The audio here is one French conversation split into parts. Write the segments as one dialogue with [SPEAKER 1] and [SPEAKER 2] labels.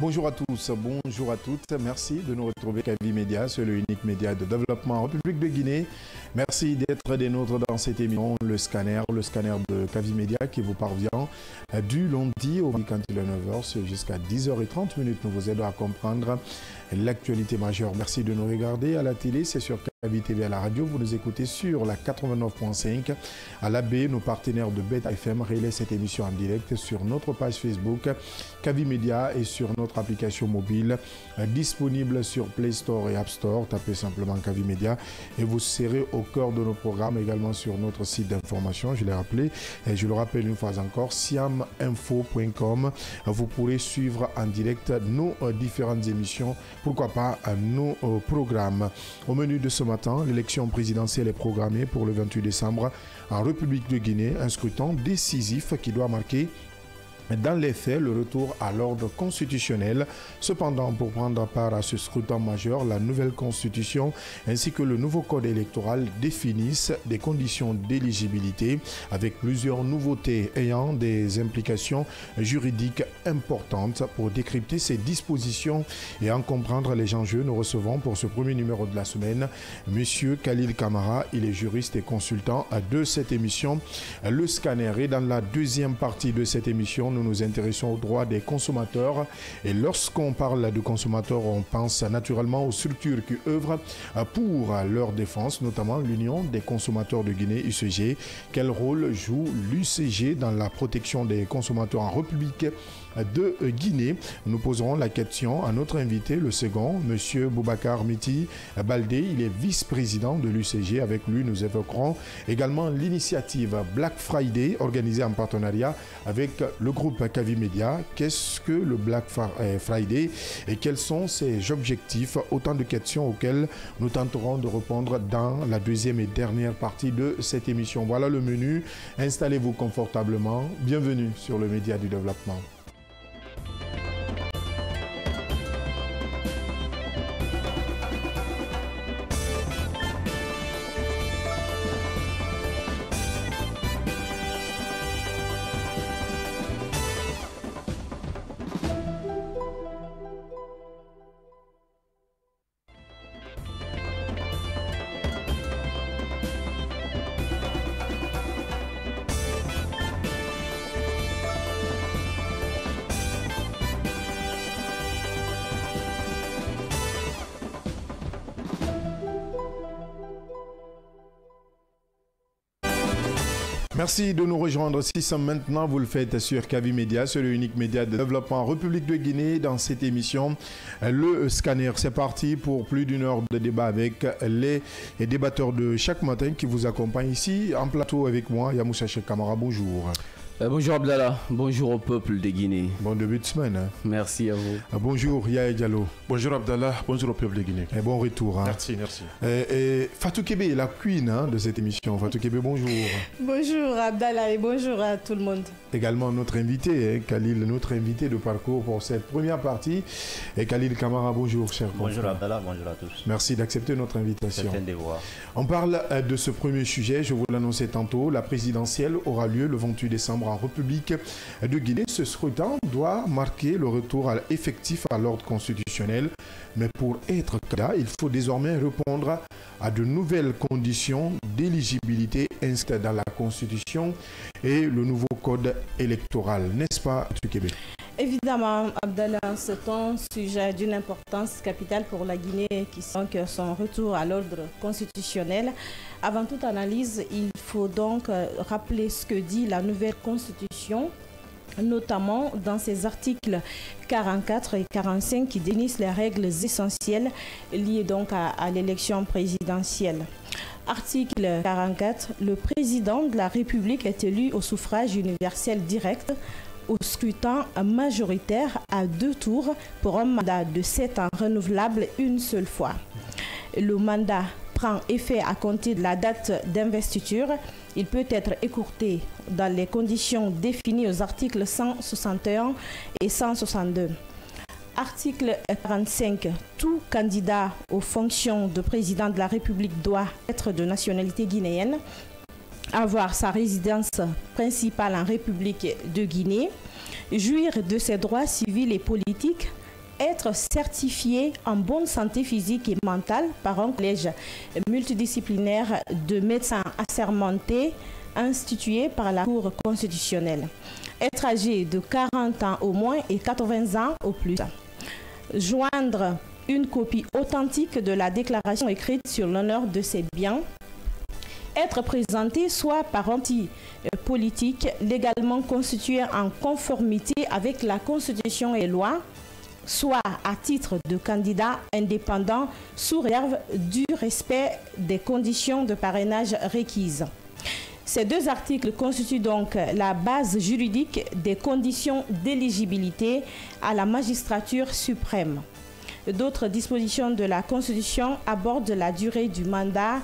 [SPEAKER 1] Bonjour à tous, bonjour à toutes. Merci de nous retrouver Kavi Média, c'est le unique média de développement en République de Guinée. Merci d'être des nôtres dans cette émission, le scanner de Kavi Média qui vous parvient du lundi au quand il est 9h jusqu'à 10h30. Nous vous aidons à comprendre l'actualité majeure. Merci de nous regarder à la télé, c'est sur Kavi TV à la radio. Vous nous écoutez sur la 89.5 à la baie. Nos partenaires de Beta FM relaient cette émission en direct sur notre page Facebook Kavi Média et sur notre application mobile disponible sur Play Store et App Store. Tapez simplement Kavi Média et vous serez au cœur de nos programmes, également sur notre site d'information. Je l'ai rappelé et je le rappelle une fois encore, siaminfo.com. Vous pourrez suivre en direct nos différentes émissions, pourquoi pas nos programmes. Au menu de ce matin, l'élection présidentielle est programmée pour le 28 décembre en République de Guinée, un scrutin décisif qui doit marquer dans les faits, le retour à l'ordre constitutionnel. Cependant, pour prendre part à ce scrutin majeur, la nouvelle constitution ainsi que le nouveau code électoral définissent des conditions d'éligibilité avec plusieurs nouveautés ayant des implications juridiques importantes. Pour décrypter ces dispositions et en comprendre les enjeux, nous recevons pour ce premier numéro de la semaine Monsieur Khalil Kamara. Il est juriste et consultant de cette émission, Le Scanner. Et dans la deuxième partie de cette émission, nous nous intéressons aux droits des consommateurs. Et lorsqu'on parle de consommateurs, on pense naturellement aux structures qui œuvrent pour leur défense, notamment l'Union des consommateurs de Guinée, UCG. Quel rôle joue l'UCG dans la protection des consommateurs en République de Guinée? Nous poserons la question à notre invité, le second, M. Boubacar Miti Baldé. Il est vice-président de l'UCG. Avec lui, nous évoquerons également l'initiative Black Friday organisée en partenariat avec le groupe Kavi Média. Qu'est-ce que le Black Friday et quels sont ses objectifs? Autant de questions auxquelles nous tenterons de répondre dans la deuxième et dernière partie de cette émission. Voilà le menu. Installez-vous confortablement. Bienvenue sur le Média du Développement. Merci de nous rejoindre. Si c'est maintenant, vous le faites sur Kavi Média, c'est le unique média de développement en République de Guinée. Dans cette émission, le scanner, c'est parti pour plus d'une heure de débat avec les débatteurs de chaque matin qui vous accompagnent ici en plateau avec moi, Yamoussa Cheikh Kamara. Bonjour.
[SPEAKER 2] Bonjour Abdallah, bonjour au peuple de Guinée.
[SPEAKER 1] Bon début de semaine. Hein.
[SPEAKER 2] Merci à vous.
[SPEAKER 1] Bonjour Yaya Diallo.
[SPEAKER 3] Bonjour Abdallah, bonjour au peuple de Guinée.
[SPEAKER 1] Et bon retour. Hein.
[SPEAKER 3] Merci, merci.
[SPEAKER 1] Et Fatou Kébé, la queen de cette émission. Fatou Kébé, bonjour.
[SPEAKER 4] Bonjour Abdallah et bonjour à tout le monde.
[SPEAKER 1] Également notre invité, Khalil, notre invité de parcours pour cette première partie. Et Khalil Kamara, bonjour cher
[SPEAKER 5] Bonjour
[SPEAKER 1] confrère.
[SPEAKER 5] Abdallah, bonjour à tous.
[SPEAKER 1] Merci d'accepter notre invitation.
[SPEAKER 5] C'est un devoir.
[SPEAKER 1] On parle de ce premier sujet, je vous l'annonçais tantôt. La présidentielle aura lieu le 28 décembre en République de Guinée. Ce scrutin doit marquer le retour effectif à l'ordre constitutionnel. Mais pour être candidat, il faut désormais répondre à de nouvelles conditions d'éligibilité inscrites dans la Constitution et le nouveau code électoral. N'est-ce pas, Tukebe?
[SPEAKER 4] Évidemment, Abdallah, c'est un sujet d'une importance capitale pour la Guinée qui sent que son retour à l'ordre constitutionnel. Avant toute analyse, il faut donc rappeler ce que dit la nouvelle Constitution, notamment dans ses articles 44 et 45 qui définissent les règles essentielles liées donc à l'élection présidentielle. Article 44, le président de la République est élu au suffrage universel direct au scrutin majoritaire à 2 tours pour un mandat de 7 ans renouvelable une seule fois. Le mandat prend effet à compter de la date d'investiture. Il peut être écourté dans les conditions définies aux articles 161 et 162. Article 45. Tout candidat aux fonctions de président de la République doit être de nationalité guinéenne, avoir sa résidence principale en République de Guinée, jouir de ses droits civils et politiques, être certifié en bonne santé physique et mentale par un collège multidisciplinaire de médecins assermentés institué par la Cour constitutionnelle. Être âgé de 40 ans au moins et 80 ans au plus. Joindre une copie authentique de la déclaration écrite sur l'honneur de ses biens. Être présenté soit par un parti politique légalement constitué en conformité avec la Constitution et les lois, soit à titre de candidat indépendant sous réserve du respect des conditions de parrainage requises. Ces deux articles constituent donc la base juridique des conditions d'éligibilité à la magistrature suprême. D'autres dispositions de la Constitution abordent la durée du mandat,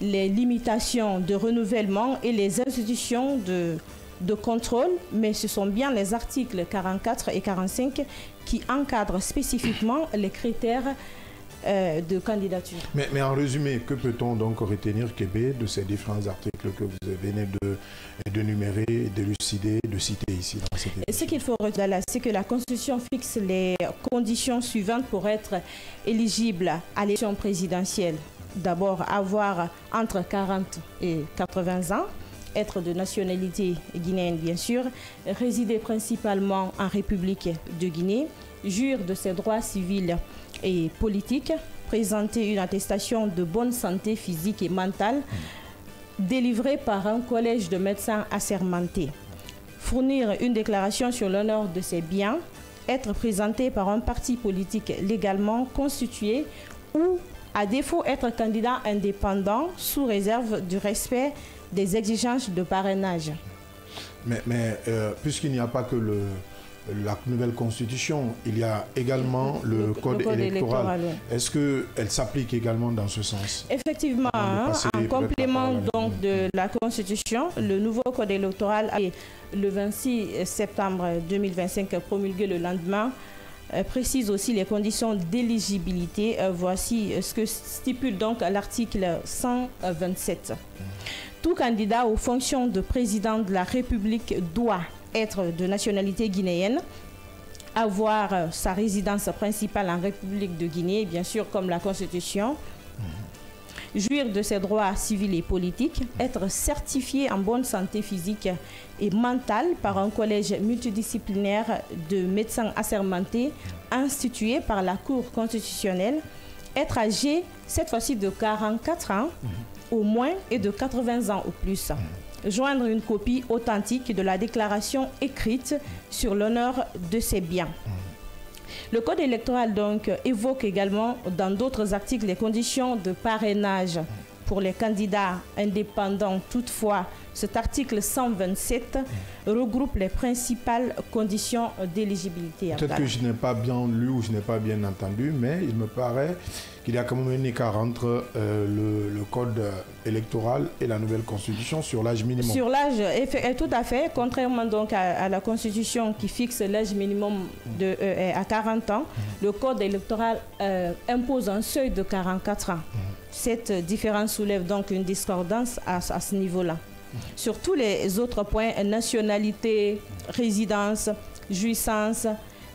[SPEAKER 4] les limitations de renouvellement et les institutions de contrôle, mais ce sont bien les articles 44 et 45 qui encadrent spécifiquement les critères de candidature.
[SPEAKER 1] Mais en résumé, que peut-on donc retenir, Kébé, de ces différents articles que vous venez de numérer, d'élucider, de citer ici dans cette émission?
[SPEAKER 4] Ce qu'il faut retenir, c'est que la Constitution fixe les conditions suivantes pour être éligible à l'élection présidentielle. D'abord, avoir entre 40 et 80 ans, être de nationalité guinéenne bien sûr, résider principalement en République de Guinée, jouir de ses droits civils et politiques, présenter une attestation de bonne santé physique et mentale délivrée par un collège de médecins assermentés, fournir une déclaration sur l'honneur de ses biens, être présenté par un parti politique légalement constitué ou, à défaut, être candidat indépendant sous réserve du respect des exigences de parrainage.
[SPEAKER 1] Mais puisqu'il n'y a pas que la nouvelle constitution, il y a également le code électoral. Est-ce qu'elle s'applique également dans ce sens?
[SPEAKER 4] Effectivement, en complément donc de la constitution, le nouveau code électoral a le 26 septembre 2025 promulgué le lendemain, précise aussi les conditions d'éligibilité. Voici ce que stipule donc l'article 127. Tout candidat aux fonctions de président de la République doit être de nationalité guinéenne, avoir sa résidence principale en République de Guinée, bien sûr comme la Constitution, jouir de ses droits civils et politiques, être certifié en bonne santé physique et mentale par un collège multidisciplinaire de médecins assermentés institué par la Cour constitutionnelle, être âgé cette fois-ci de 44 ans au moins et de 80 ans au plus. Joindre une copie authentique de la déclaration écrite sur l'honneur de ses biens. Le code électoral donc évoque également dans d'autres articles les conditions de parrainage pour les candidats indépendants. Toutefois, cet article 127 regroupe les principales conditions d'éligibilité.
[SPEAKER 1] Peut-être que je n'ai pas bien lu ou je n'ai pas bien entendu, mais il me paraît qu'il y a quand même un écart entre le code électoral et la nouvelle constitution sur l'âge minimum. Sur l'âge,
[SPEAKER 4] tout à fait, contrairement donc à la constitution qui fixe l'âge minimum à 40 ans, le code électoral impose un seuil de 44 ans. Cette différence soulève donc une discordance à ce niveau-là. Sur tous les autres points, nationalité, résidence, jouissance,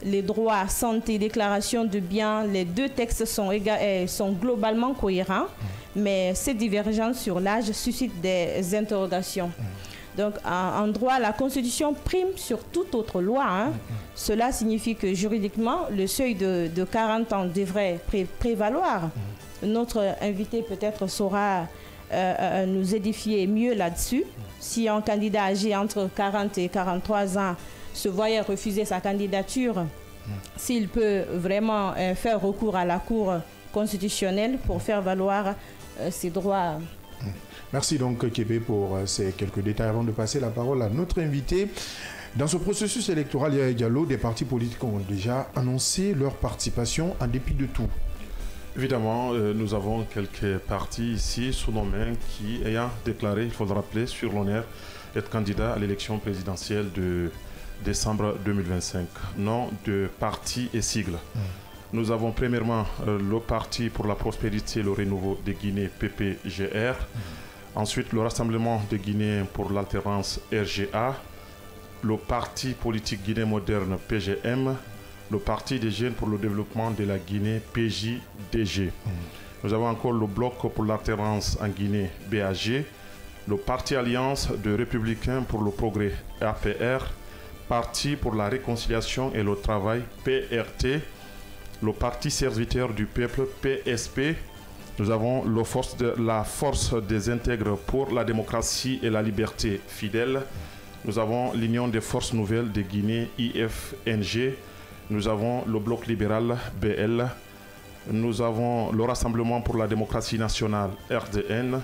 [SPEAKER 4] les droits, santé, déclaration de biens, les deux textes sont globalement cohérents, mais ces divergences sur l'âge suscitent des interrogations. Donc, en droit, la Constitution prime sur toute autre loi. Cela signifie que juridiquement, le seuil de 40 ans devrait prévaloir. Notre invité peut-être saura nous édifier mieux là-dessus. Si un candidat âgé entre 40 et 43 ans se voyait refuser sa candidature, s'il peut vraiment faire recours à la Cour constitutionnelle pour faire valoir ses droits.
[SPEAKER 1] Merci donc Kébé pour ces quelques détails. Avant de passer la parole à notre invité, dans ce processus électoral, Yaya Diallo, des partis politiques ont déjà annoncé leur participation en dépit de tout.
[SPEAKER 3] Évidemment, nous avons quelques partis ici sous nos mains qui, ayant déclaré, il faut le rappeler, sur l'honneur d'être candidat à l'élection présidentielle de décembre 2025. Nom de partis et sigles. Nous avons premièrement le Parti pour la prospérité et le renouveau de Guinée, PPGR. Ensuite, le Rassemblement des Guinéens pour l'alternance, RGA. Le Parti politique Guinée moderne, PGM. le Parti des jeunes pour le développement de la Guinée, PJDG. Nous avons encore le Bloc pour l'alternance en Guinée, BAG, le Parti Alliance de Républicains pour le Progrès, APR, Parti pour la Réconciliation et le Travail, PRT, le Parti Serviteur du Peuple, PSP. Nous avons la Force des Intègres pour la démocratie et la liberté, FIDEL. Nous avons l'Union des Forces Nouvelles de Guinée, IFNG. Nous avons le Bloc libéral, BL. Nous avons le Rassemblement pour la démocratie nationale, RDN.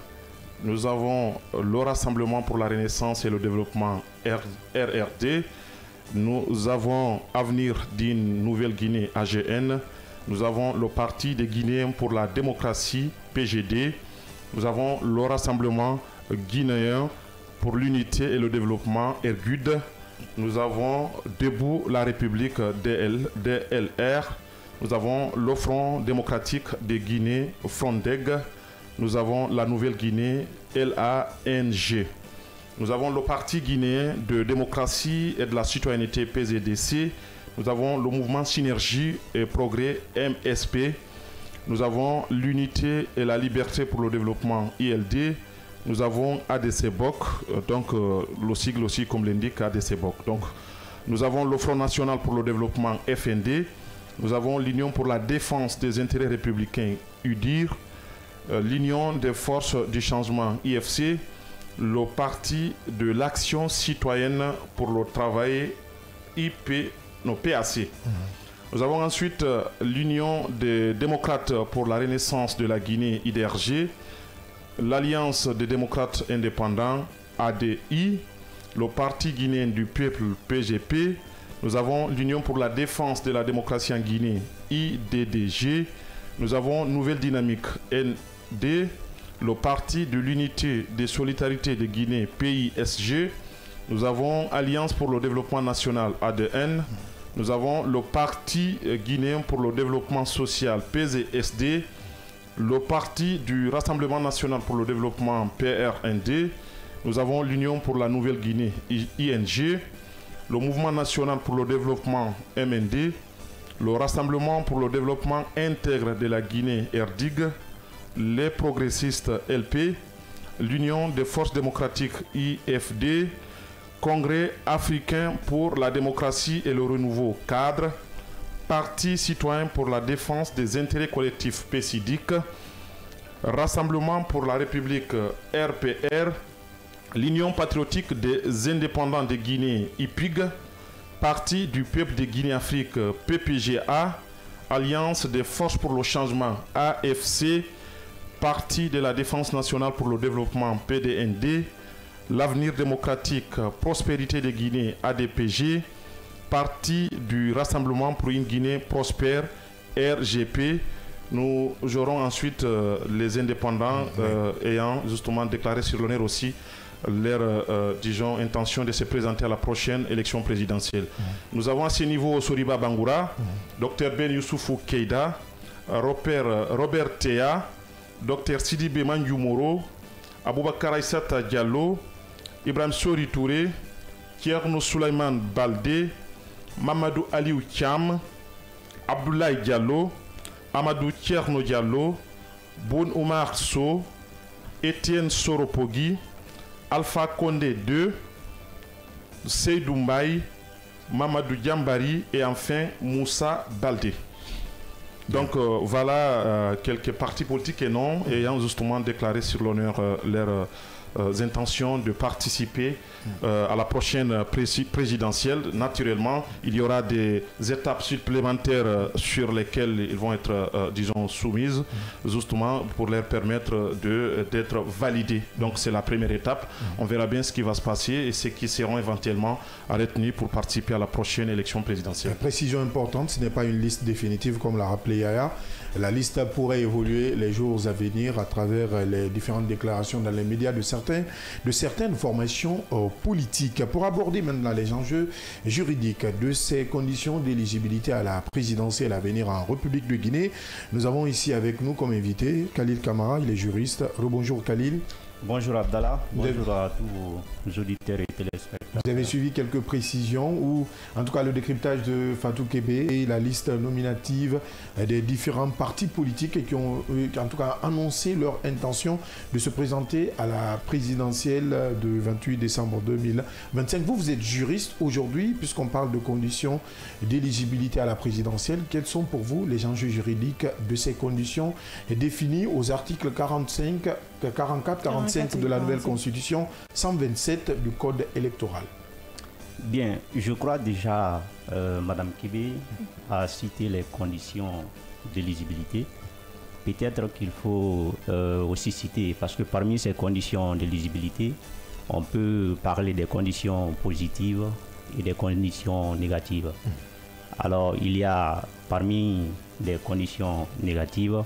[SPEAKER 3] Nous avons le Rassemblement pour la renaissance et le développement, RRD. Nous avons Avenir d'une Nouvelle Guinée, AGN. Nous avons le Parti des Guinéens pour la démocratie, PGD. Nous avons le Rassemblement guinéen pour l'unité et le développement, ERGUD. Nous avons Debout la République, DLR. Nous avons le Front démocratique de Guinée, FRONDEG. Nous avons la Nouvelle-Guinée, LANG. Nous avons le Parti guinéen de démocratie et de la citoyenneté, PZDC. Nous avons le mouvement Synergie et Progrès, MSP. Nous avons l'unité et la liberté pour le développement, ILD. Nous avons ADC-BOC, donc le sigle aussi comme l'indique ADC-BOC. Donc, nous avons le Front national pour le développement, FND. Nous avons l'Union pour la défense des intérêts républicains, UDIR. L'Union des forces du changement, IFC. Le Parti de l'action citoyenne pour le travail, PAC. Nous avons ensuite l'Union des démocrates pour la renaissance de la Guinée, IDRG. L'Alliance des démocrates indépendants, ADI. Le Parti guinéen du peuple, PGP. Nous avons l'Union pour la défense de la démocratie en Guinée, IDDG. Nous avons Nouvelle Dynamique, ND. Le Parti de l'unité des solidarités de Guinée, PISG. Nous avons Alliance pour le développement national, ADN. Nous avons le Parti guinéen pour le développement social, PZSD. Le Parti du Rassemblement national pour le développement, PRND. Nous avons l'Union pour la Nouvelle-Guinée, ING. Le Mouvement national pour le développement, MND. Le Rassemblement pour le développement intègre de la Guinée, RDIG. Les progressistes, LP. L'Union des forces démocratiques, IFD. Congrès africain pour la démocratie et le renouveau, cadre. Parti citoyen pour la défense des intérêts collectifs, PCIDIC. Rassemblement pour la République, RPR. L'Union patriotique des indépendants de Guinée, IPIG. Parti du peuple de Guinée-Afrique, PPGA. Alliance des forces pour le changement, AFC. Parti de la défense nationale pour le développement, PDND. L'Avenir démocratique, Prospérité de Guinée, ADPG. Parti du Rassemblement pour une Guinée prospère, RGP. Nous aurons ensuite les indépendants ayant justement déclaré sur l'honneur aussi leur intention de se présenter à la prochaine élection présidentielle. Nous avons à ce niveau Soriba Bangoura, Dr Ben Youssoufou Keïda, Robert Théa, Dr Sidibé Mandiou-Moro, Aboubakar Aïssata Diallo, Ibrahim Sori Touré, Kierno Souleyman Baldé, Mamadou Aliou Thiam, Abdoulaye Diallo, Amadou Kierno Diallo, Boun Oumar So, Étienne Soropogui, Alpha Condé II, Seydou Mbaye, Mamadou Diambari et enfin Moussa Baldé. Donc voilà quelques partis politiques et non ayant justement déclaré sur l'honneur leurs intentions de participer à la prochaine présidentielle. Naturellement, il y aura des étapes supplémentaires sur lesquelles ils vont être, disons, soumises, justement pour leur permettre d'être validés. Donc c'est la première étape. On verra bien ce qui va se passer et ceux qui seront éventuellement retenus pour participer à la prochaine élection présidentielle.
[SPEAKER 1] La précision importante, ce n'est pas une liste définitive comme l'a rappelé Yaya. La liste pourrait évoluer les jours à venir à travers les différentes déclarations dans les médias de certaines formations politiques. Pour aborder maintenant les enjeux juridiques de ces conditions d'éligibilité à la présidentielle à venir en République de Guinée, nous avons ici avec nous comme invité Khalil Kamara, il est juriste. Rebonjour Khalil.
[SPEAKER 5] Bonjour Abdallah, bonjour à tous vos auditeurs et téléspectateurs.
[SPEAKER 1] Vous avez suivi quelques précisions ou en tout cas le décryptage de Fatou Kébé et la liste nominative des différents partis politiques qui ont en tout cas annoncé leur intention de se présenter à la présidentielle du 28 décembre 2025. Vous êtes juriste aujourd'hui puisqu'on parle de conditions d'éligibilité à la présidentielle. Quels sont pour vous les enjeux juridiques de ces conditions définies aux articles 44, 45 de la nouvelle constitution, 127 du code électoral?
[SPEAKER 5] Bien, je crois déjà, Madame Kébé a cité les conditions d'éligibilité. Peut-être qu'il faut aussi citer, parce que parmi ces conditions d'éligibilité, on peut parler des conditions positives et des conditions négatives. Alors, il y a parmi les conditions négatives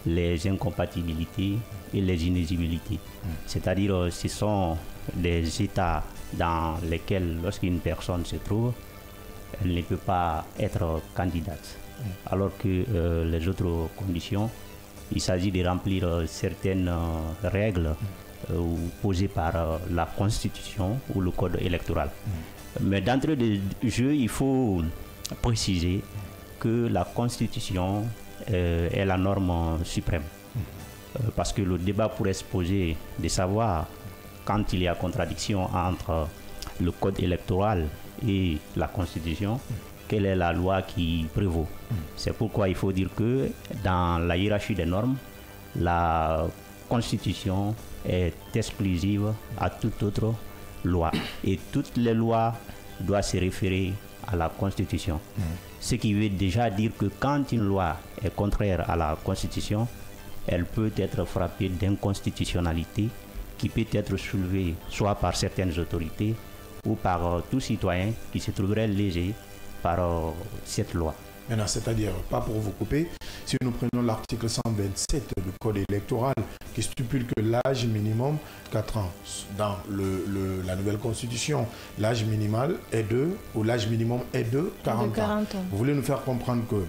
[SPEAKER 5] les incompatibilités et les inéligibilités. C'est-à-dire, ce sont des états dans lesquels, lorsqu'une personne se trouve, elle ne peut pas être candidate. Alors que les autres conditions, il s'agit de remplir certaines règles posées par la Constitution ou le Code électoral. Mais d'entrée de jeu, il faut préciser que la Constitution est la norme suprême. Parce que le débat pourrait se poser de savoir, quand il y a contradiction entre le code électoral et la Constitution, quelle est la loi qui prévaut. C'est pourquoi il faut dire que dans la hiérarchie des normes, la Constitution est exclusive à toute autre loi. Et toutes les lois doivent se référer à la Constitution. Ce qui veut déjà dire que quand une loi est contraire à la Constitution, elle peut être frappée d'inconstitutionnalité qui peut être soulevée soit par certaines autorités ou par tout citoyen qui se trouverait lésé par cette loi.
[SPEAKER 1] Maintenant, c'est-à-dire, pas pour vous couper, si nous prenons l'article 127 du Code électoral qui stipule que l'âge minimum, 4 ans, dans la nouvelle constitution, l'âge minimal est ou l'âge minimum est de 40 ans. Vous voulez nous faire comprendre que,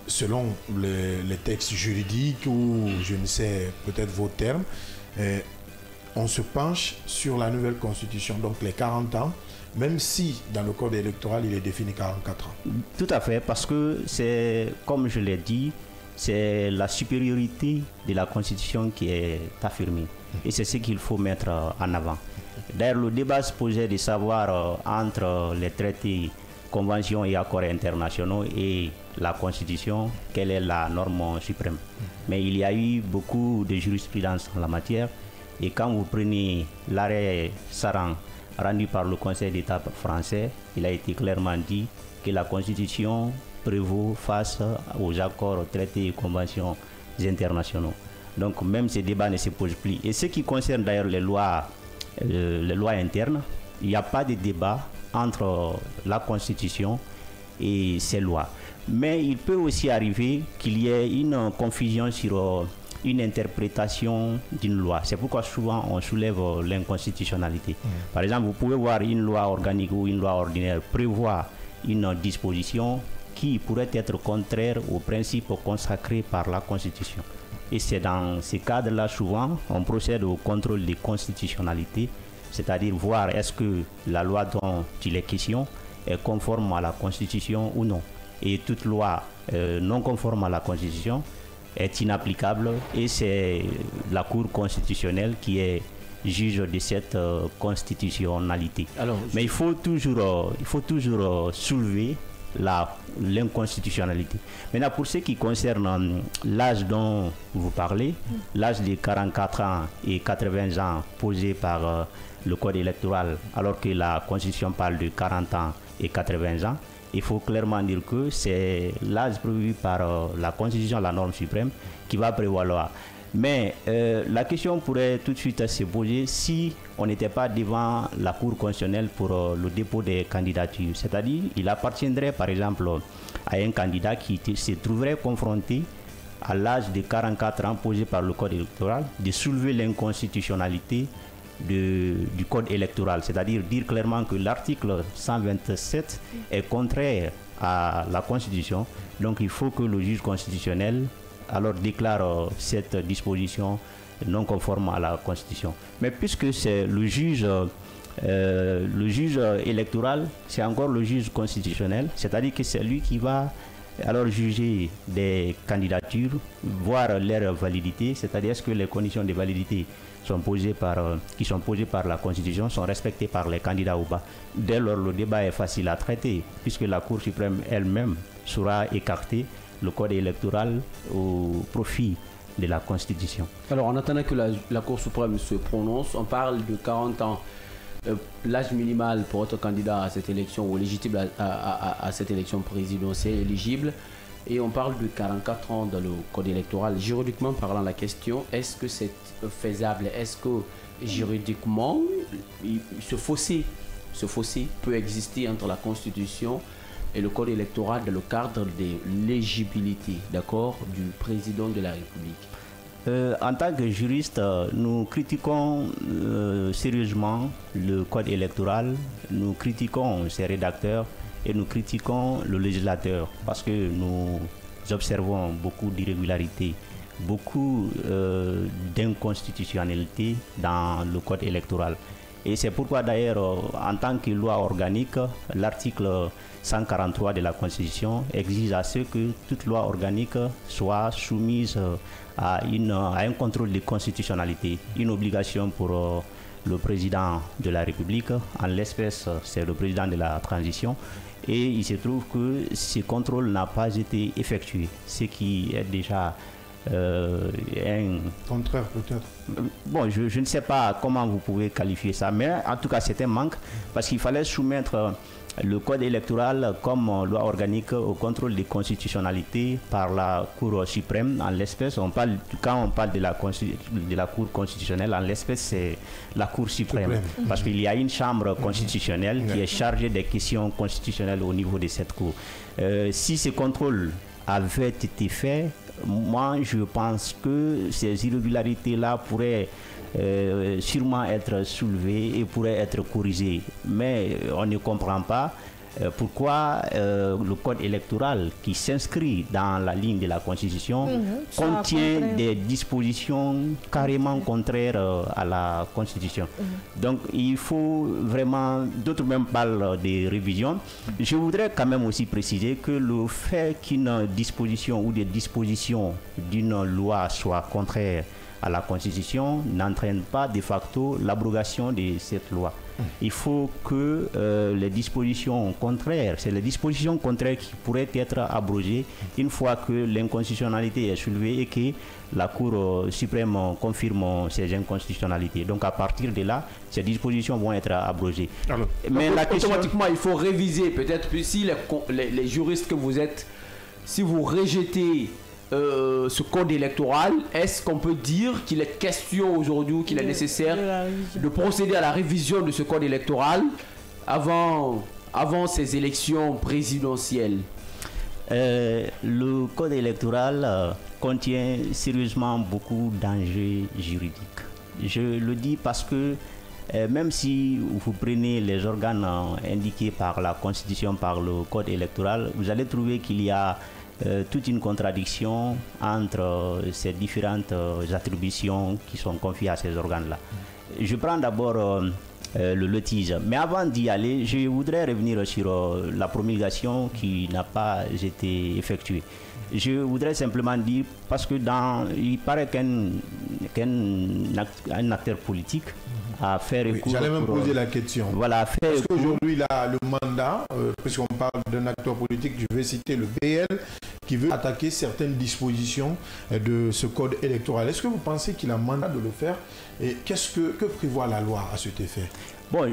[SPEAKER 1] selon les textes juridiques ou je ne sais, peut-être vos termes, on se penche sur la nouvelle constitution, donc les 40 ans, même si dans le code électoral, il est défini 44 ans.
[SPEAKER 5] Tout à fait, parce que c'est, comme je l'ai dit, c'est la supériorité de la Constitution qui est affirmée. Et c'est ce qu'il faut mettre en avant. D'ailleurs, le débat se posait de savoir entre les traités, conventions et accords internationaux et la Constitution, quelle est la norme suprême. Mais il y a eu beaucoup de jurisprudence en la matière. Et quand vous prenez l'arrêt Saran, rendu par le Conseil d'État français, il a été clairement dit que la Constitution prévaut face aux accords, traités et conventions internationaux. Donc même ces débats ne se posent plus. Et ce qui concerne d'ailleurs les lois internes, il n'y a pas de débat entre la Constitution et ces lois. Mais il peut aussi arriver qu'il y ait une confusion sur une interprétation d'une loi. C'est pourquoi souvent on soulève l'inconstitutionnalité. Par exemple, vous pouvez voir une loi organique ou une loi ordinaire prévoir une disposition qui pourrait être contraire aux principes consacrés par la Constitution. Et c'est dans ces cadres-là, souvent, on procède au contrôle de constitutionnalité, c'est-à-dire voir est-ce que la loi dont il est question est conforme à la Constitution ou non. Et toute loi non conforme à la Constitution est inapplicable et c'est la Cour constitutionnelle qui est juge de cette constitutionnalité. Alors, mais il faut toujours soulever l'inconstitutionnalité. Maintenant, pour ce qui concerne l'âge dont vous parlez, l'âge de 44 ans et 80 ans posé par le Code électoral, alors que la Constitution parle de 40 ans et 80 ans, il faut clairement dire que c'est l'âge prévu par la Constitution, la norme suprême, qui va prévaloir. Mais la question pourrait tout de suite se poser si on n'était pas devant la Cour constitutionnelle pour le dépôt des candidatures. C'est-à-dire, il appartiendrait par exemple à un candidat qui se trouverait confronté à l'âge de 44 ans posé par le Code électoral de soulever l'inconstitutionnalité du code électoral, c'est-à-dire dire clairement que l'article 127 est contraire à la Constitution. Donc il faut que le juge constitutionnel alors déclare cette disposition non conformes à la Constitution. Mais puisque c'est le juge électoral, c'est encore le juge constitutionnel, c'est-à-dire que c'est lui qui va alors juger des candidatures, voir leur validité, c'est-à-dire est-ce que les conditions de validité qui sont posées par la Constitution sont respectées par les candidats ou pas. Dès lors, le débat est facile à traiter, puisque la Cour suprême elle-même saura écarter le code électoral au profit de la Constitution.
[SPEAKER 2] Alors, en attendant que la Cour suprême se prononce, on parle de 40 ans. L'âge minimal pour être candidat à cette élection ou éligible à cette élection présidentielle éligible, et on parle de 44 ans dans le code électoral. Juridiquement parlant, la question, est-ce que c'est faisable? Est-ce que juridiquement ce fossé peut exister entre la Constitution et le code électoral dans le cadre de l'éligibilité, d'accord, du président de la République?
[SPEAKER 5] En tant que juriste, nous critiquons sérieusement le code électoral, nous critiquons ses rédacteurs et nous critiquons le législateur parce que nous observons beaucoup d'irrégularités, beaucoup d'inconstitutionnalité dans le code électoral. Et c'est pourquoi d'ailleurs, en tant que loi organique, l'article 143 de la Constitution exige à ce que toute loi organique soit soumise à un contrôle de constitutionnalité, une obligation pour le président de la République, en l'espèce c'est le président de la transition, et il se trouve que ce contrôle n'a pas été effectué, ce qui est déjà un
[SPEAKER 1] contraire peut-être.
[SPEAKER 5] Bon, je ne sais pas comment vous pouvez qualifier ça, mais en tout cas c'est un manque parce qu'il fallait soumettre le code électoral comme loi organique au contrôle de constitutionnalité par la Cour suprême. En l'espèce, quand on parle de la Cour constitutionnelle, en l'espèce c'est la Cour suprême. Parce qu'il y a une chambre constitutionnelle qui est chargée des questions constitutionnelles au niveau de cette Cour. Si ce contrôle avait été fait, moi je pense que ces irrégularités-là pourraient sûrement être soulevées et pourraient être corrigées. Mais on ne comprend pas pourquoi le code électoral qui s'inscrit dans la ligne de la Constitution contient des dispositions carrément contraires à la Constitution. Donc il faut vraiment, d'autres même parlent de révision. Je voudrais quand même aussi préciser que le fait qu'une disposition ou des dispositions d'une loi soient contraires à la Constitution n'entraîne pas de facto l'abrogation de cette loi. Il faut que les dispositions contraires, c'est les dispositions contraires qui pourraient être abrogées une fois que l'inconstitutionnalité est soulevée et que la Cour suprême confirme ces inconstitutionnalités. Donc à partir de là, ces dispositions vont être abrogées.
[SPEAKER 2] Alors, mais automatiquement, il faut réviser. Peut-être si les juristes que vous êtes, si vous rejetez ce code électoral, est-ce qu'on peut dire qu'il est question aujourd'hui, qu'il est nécessaire de procéder à la révision de ce code électoral avant ces élections présidentielles?
[SPEAKER 5] Le code électoral contient sérieusement beaucoup d'enjeux juridiques. Je le dis parce que même si vous prenez les organes indiqués par la Constitution, par le code électoral, vous allez trouver qu'il y a toute une contradiction entre ces différentes attributions qui sont confiées à ces organes-là. Je prends d'abord le litige. Mais avant d'y aller, je voudrais revenir sur la promulgation qui n'a pas été effectuée. Je voudrais simplement dire, parce que il paraît qu'un acteur politique a fait recours...
[SPEAKER 1] J'allais me poser la question.
[SPEAKER 5] Voilà,
[SPEAKER 1] parce qu'aujourd'hui, le mandat, puisqu'on parle d'un acteur politique, je vais citer le BL, qui veut attaquer certaines dispositions de ce code électoral. Est-ce que vous pensez qu'il a mandat de le faire? Et que prévoit la loi à cet effet?
[SPEAKER 5] Bon,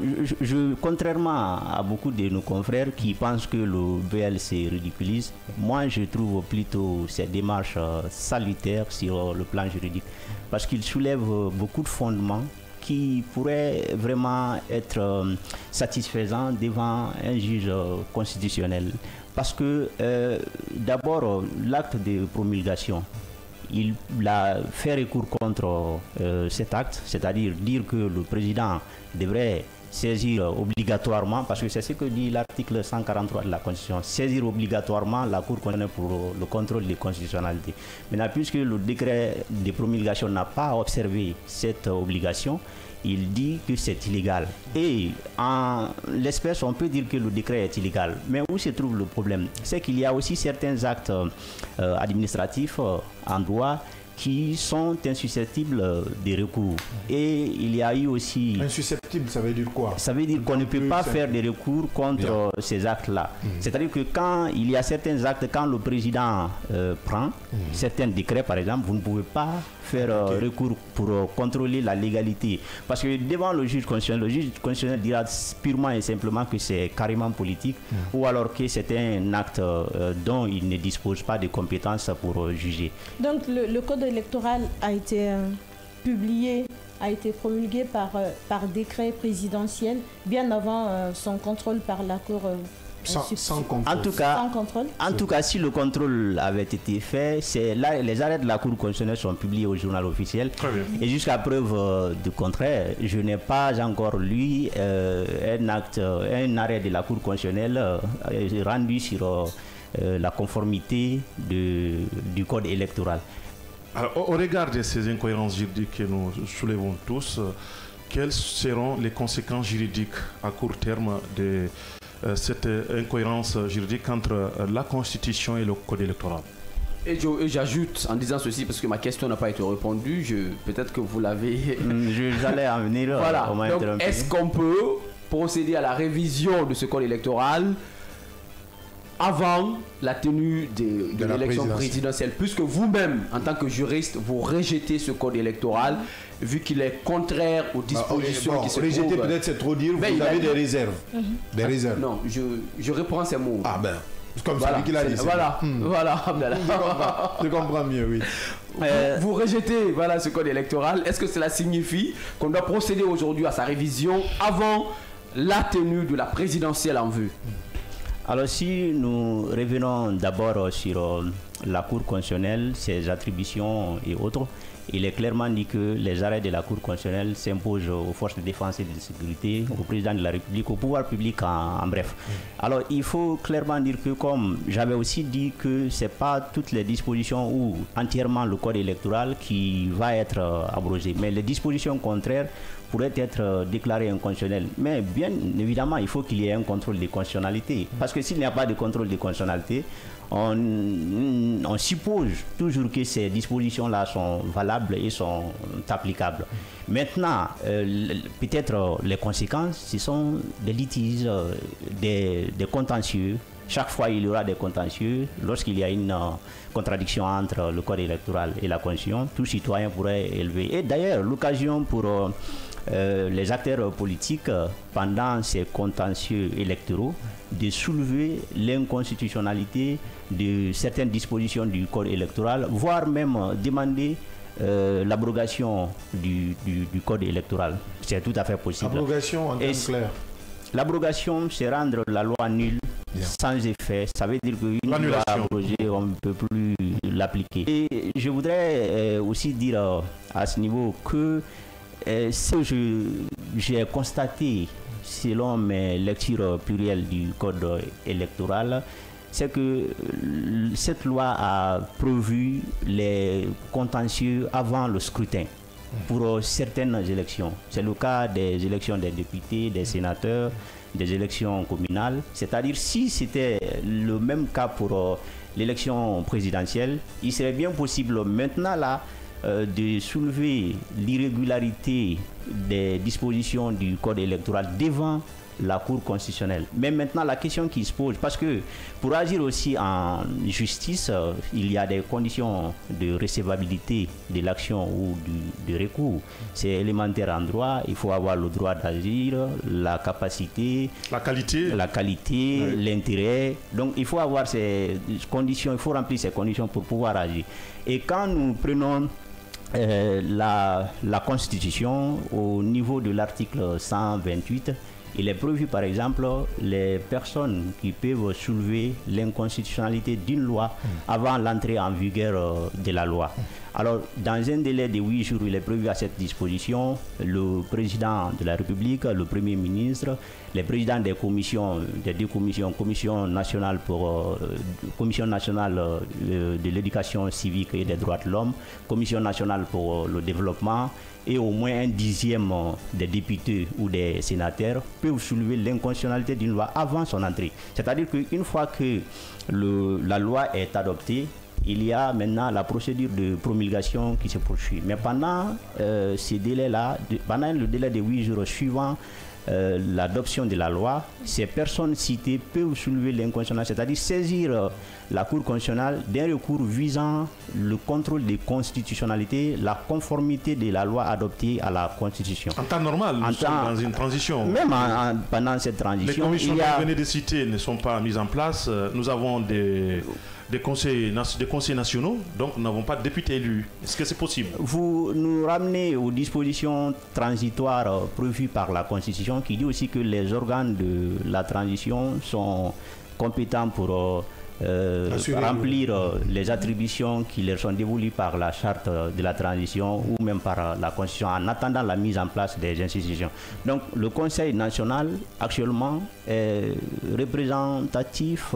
[SPEAKER 5] contrairement à beaucoup de nos confrères qui pensent que le BL se ridiculise, moi je trouve plutôt cette démarche salutaire sur le plan juridique parce qu'il soulève beaucoup de fondements qui pourraient vraiment être satisfaisants devant un juge constitutionnel. Parce que d'abord, l'acte de promulgation, il a fait recours contre cet acte, c'est-à-dire dire que le président devrait saisir obligatoirement, parce que c'est ce que dit l'article 143 de la Constitution, saisir obligatoirement la Cour constitutionnelle pour le contrôle de constitutionnalité. Maintenant, puisque le décret de promulgation n'a pas observé cette obligation, il dit que c'est illégal. Et en l'espèce, on peut dire que le décret est illégal. Mais où se trouve le problème? C'est qu'il y a aussi certains actes administratifs en droit qui sont insusceptibles de recours. Et il y a eu aussi...
[SPEAKER 1] Insusceptible, ça veut dire quoi?
[SPEAKER 5] Ça veut dire qu'on ne peut pas faire des recours contre ces actes-là. C'est-à-dire que quand il y a certains actes, quand le président prend certains décrets, par exemple, vous ne pouvez pas faire recours pour contrôler la légalité. Parce que devant le juge constitutionnel dira purement et simplement que c'est carrément politique, ou alors que c'est un acte dont il ne dispose pas de compétences pour juger.
[SPEAKER 4] Donc le code électoral a été publié, a été promulgué par décret présidentiel bien avant son contrôle par la Cour
[SPEAKER 1] sans contrôle.
[SPEAKER 5] En tout cas, si le contrôle avait été fait, les arrêts de la Cour constitutionnelle sont publiés au journal officiel. Et jusqu'à preuve du contraire, je n'ai pas encore lu un arrêt de la Cour constitutionnelle rendu sur la conformité du code électoral.
[SPEAKER 3] Alors, au regard de ces incohérences juridiques que nous soulevons tous, quelles seront les conséquences juridiques à court terme de cette incohérence juridique entre la Constitution et le Code électoral?
[SPEAKER 2] Et j'ajoute en disant ceci, parce que ma question n'a pas été répondue, peut-être que vous l'avez...
[SPEAKER 5] J'allais en venir.
[SPEAKER 2] Voilà. Donc, est-ce qu'on peut procéder à la révision de ce Code électoral avant la tenue de l'élection présidentielle, puisque vous-même, en tant que juriste, vous rejetez ce code électoral, vu qu'il est contraire aux dispositions qui se trouvent...
[SPEAKER 1] Rejeter, peut-être c'est trop dire, vous avez des réserves. Des réserves.
[SPEAKER 2] Non, je reprends ces mots.
[SPEAKER 1] Ah ben, comme celui qui l'a dit.
[SPEAKER 2] Voilà, Abdallah.
[SPEAKER 1] Je comprends mieux, oui.
[SPEAKER 2] Vous rejetez ce code électoral. Est-ce que cela signifie qu'on doit procéder aujourd'hui à sa révision avant la tenue de la présidentielle en vue?
[SPEAKER 5] Alors si nous revenons d'abord sur la Cour constitutionnelle, ses attributions et autres, il est clairement dit que les arrêts de la Cour constitutionnelle s'imposent aux forces de défense et de sécurité, au président de la République, au pouvoir public en bref. Alors il faut clairement dire que, comme j'avais aussi dit, que ce n'est pas toutes les dispositions ou entièrement le code électoral qui va être abrogé, mais les dispositions contraires pourrait être déclaré inconstitutionnel. Mais bien évidemment, il faut qu'il y ait un contrôle de constitutionnalité. Parce que s'il n'y a pas de contrôle de constitutionnalité, on suppose toujours que ces dispositions-là sont valables et sont applicables. Maintenant, peut-être les conséquences, ce sont des litiges, des contentieux. Chaque fois, il y aura des contentieux. Lorsqu'il y a une contradiction entre le code électoral et la Constitution, tout citoyen pourrait élever. Et d'ailleurs, l'occasion pour les acteurs politiques, pendant ces contentieux électoraux, de soulever l'inconstitutionnalité de certaines dispositions du code électoral, voire même demander l'abrogation du code électoral. C'est tout à fait possible.
[SPEAKER 1] L'abrogation en termes clairs.
[SPEAKER 5] L'abrogation, c'est rendre la loi nulle, sans effet. Ça veut dire qu'une loi abrogée, on ne peut plus l'appliquer. Et je voudrais aussi dire à ce niveau que ce que j'ai constaté, selon mes lectures plurielles du code électoral, c'est que cette loi a prévu les contentieux avant le scrutin pour certaines élections. C'est le cas des élections des députés, des sénateurs, des élections communales. C'est-à-dire, si c'était le même cas pour l'élection présidentielle, il serait bien possible maintenant là de soulever l'irrégularité des dispositions du code électoral devant la Cour constitutionnelle. Mais maintenant, la question qui se pose, parce que pour agir aussi en justice, il y a des conditions de recevabilité de l'action ou du recours. C'est élémentaire en droit. Il faut avoir le droit d'agir, la capacité, la qualité, l'intérêt. Donc, il faut avoir ces conditions, il faut remplir ces conditions pour pouvoir agir. Et quand nous prenons la Constitution, au niveau de l'article 128, il est prévu par exemple les personnes qui peuvent soulever l'inconstitutionnalité d'une loi avant l'entrée en vigueur de la loi. Alors, dans un délai de 8 jours, il est prévu à cette disposition, le président de la République, le Premier ministre, les présidents des commissions, des deux commissions, commission nationale de l'éducation civique et des droits de l'homme, commission nationale pour le développement, et au moins un dixième des députés ou des sénateurs peuvent soulever l'inconstitutionnalité d'une loi avant son entrée. C'est-à-dire qu'une fois que la loi est adoptée, il y a maintenant la procédure de promulgation qui se poursuit. Mais pendant ces délais-là, pendant le délai de 8 jours suivant l'adoption de la loi, ces personnes citées peuvent soulever l'inconstitutionnalité, c'est-à-dire saisir la Cour constitutionnelle d'un recours visant le contrôle des constitutionnalités, la conformité de la loi adoptée à la Constitution.
[SPEAKER 3] En temps normal, nous sommes dans une transition.
[SPEAKER 5] Même pendant cette transition,
[SPEAKER 3] les commissions que vous venez de citer ne sont pas mises en place. Nous avons des conseils nationaux, donc nous n'avons pas de députés élus. Est-ce que c'est possible? Vous
[SPEAKER 5] nous ramenez aux dispositions transitoires prévues par la Constitution qui dit aussi que les organes de la transition sont compétents pour remplir les attributions qui leur sont dévolues par la charte de la transition ou même par la Constitution en attendant la mise en place des institutions. Donc le Conseil national actuellement est représentatif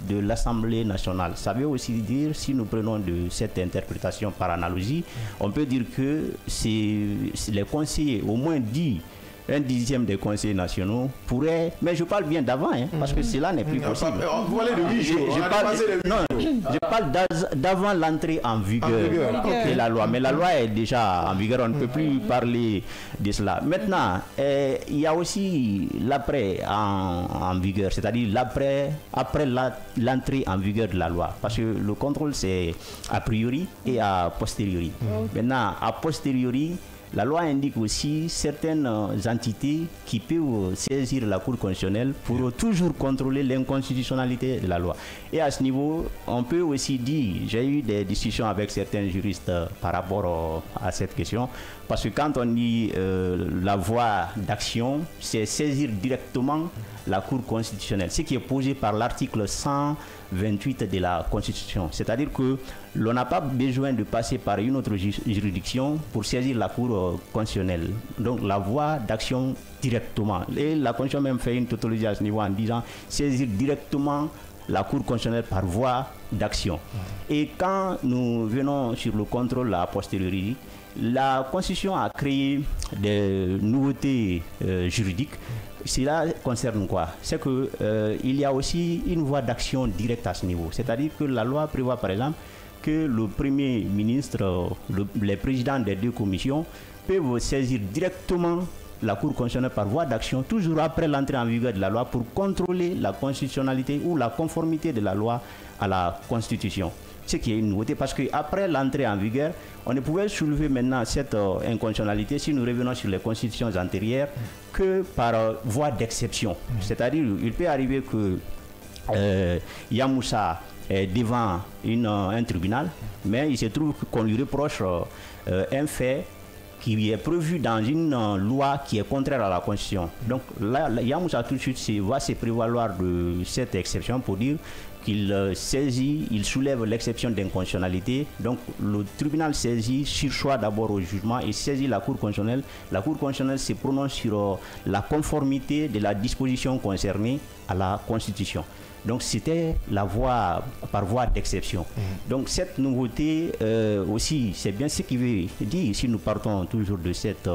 [SPEAKER 5] de l'Assemblée nationale. Ça veut aussi dire, si nous prenons de cette interprétation par analogie, on peut dire que c'est les conseillers, au moins 10, un dixième des conseils nationaux pourrait, mais je parle bien d'avant, parce que cela n'est plus possible.
[SPEAKER 1] Vous allez de 8 jours.
[SPEAKER 5] Je parle d'avant l'entrée en vigueur de la loi, mais la loi est déjà en vigueur, on ne peut plus parler de cela. Maintenant, il y a aussi l'après en vigueur, c'est-à-dire après l'entrée en vigueur de la loi, parce que le contrôle c'est a priori et a posteriori. Maintenant, a posteriori, la loi indique aussi certaines entités qui peuvent saisir la Cour constitutionnelle pour toujours contrôler l'inconstitutionnalité de la loi. Et à ce niveau, on peut aussi dire, j'ai eu des discussions avec certains juristes par rapport à cette question, parce que quand on dit la voie d'action, c'est saisir directement la Cour constitutionnelle, ce qui est posé par l'article 128 de la Constitution. C'est-à-dire que l'on n'a pas besoin de passer par une autre juridiction pour saisir la Cour constitutionnelle. Donc la voie d'action directement. Et la Constitution même fait une tautologie à ce niveau en disant saisir directement la Cour constitutionnelle par voie d'action. Et quand nous venons sur le contrôle a posteriori, la Constitution a créé des nouveautés juridiques. Cela concerne quoi? C'est qu'il y a aussi une voie d'action directe à ce niveau. C'est-à-dire que la loi prévoit par exemple que le Premier ministre, les présidents des deux commissions peuvent saisir directement la Cour constitutionnelle par voie d'action, toujours après l'entrée en vigueur de la loi, pour contrôler la constitutionnalité ou la conformité de la loi à la Constitution. Ce qui est une nouveauté, parce qu'après l'entrée en vigueur, on ne pouvait soulever maintenant cette inconstitutionnalité, si nous revenons sur les constitutions antérieures, que par voie d'exception. C'est-à-dire, il peut arriver que Yamoussa est devant un tribunal, mais il se trouve qu'on lui reproche un fait qui est prévu dans une loi qui est contraire à la Constitution. Donc là, Yamoussa tout de suite va se prévaloir de cette exception pour dire qu'il saisit, il soulève l'exception d'inconstitutionnalité. Donc le tribunal saisit, sursoit d'abord au jugement et saisit la Cour constitutionnelle. La Cour constitutionnelle se prononce sur la conformité de la disposition concernée à la Constitution. Donc c'était la voie par voie d'exception. Donc cette nouveauté aussi, c'est bien ce qui veut dire, si nous partons toujours de cette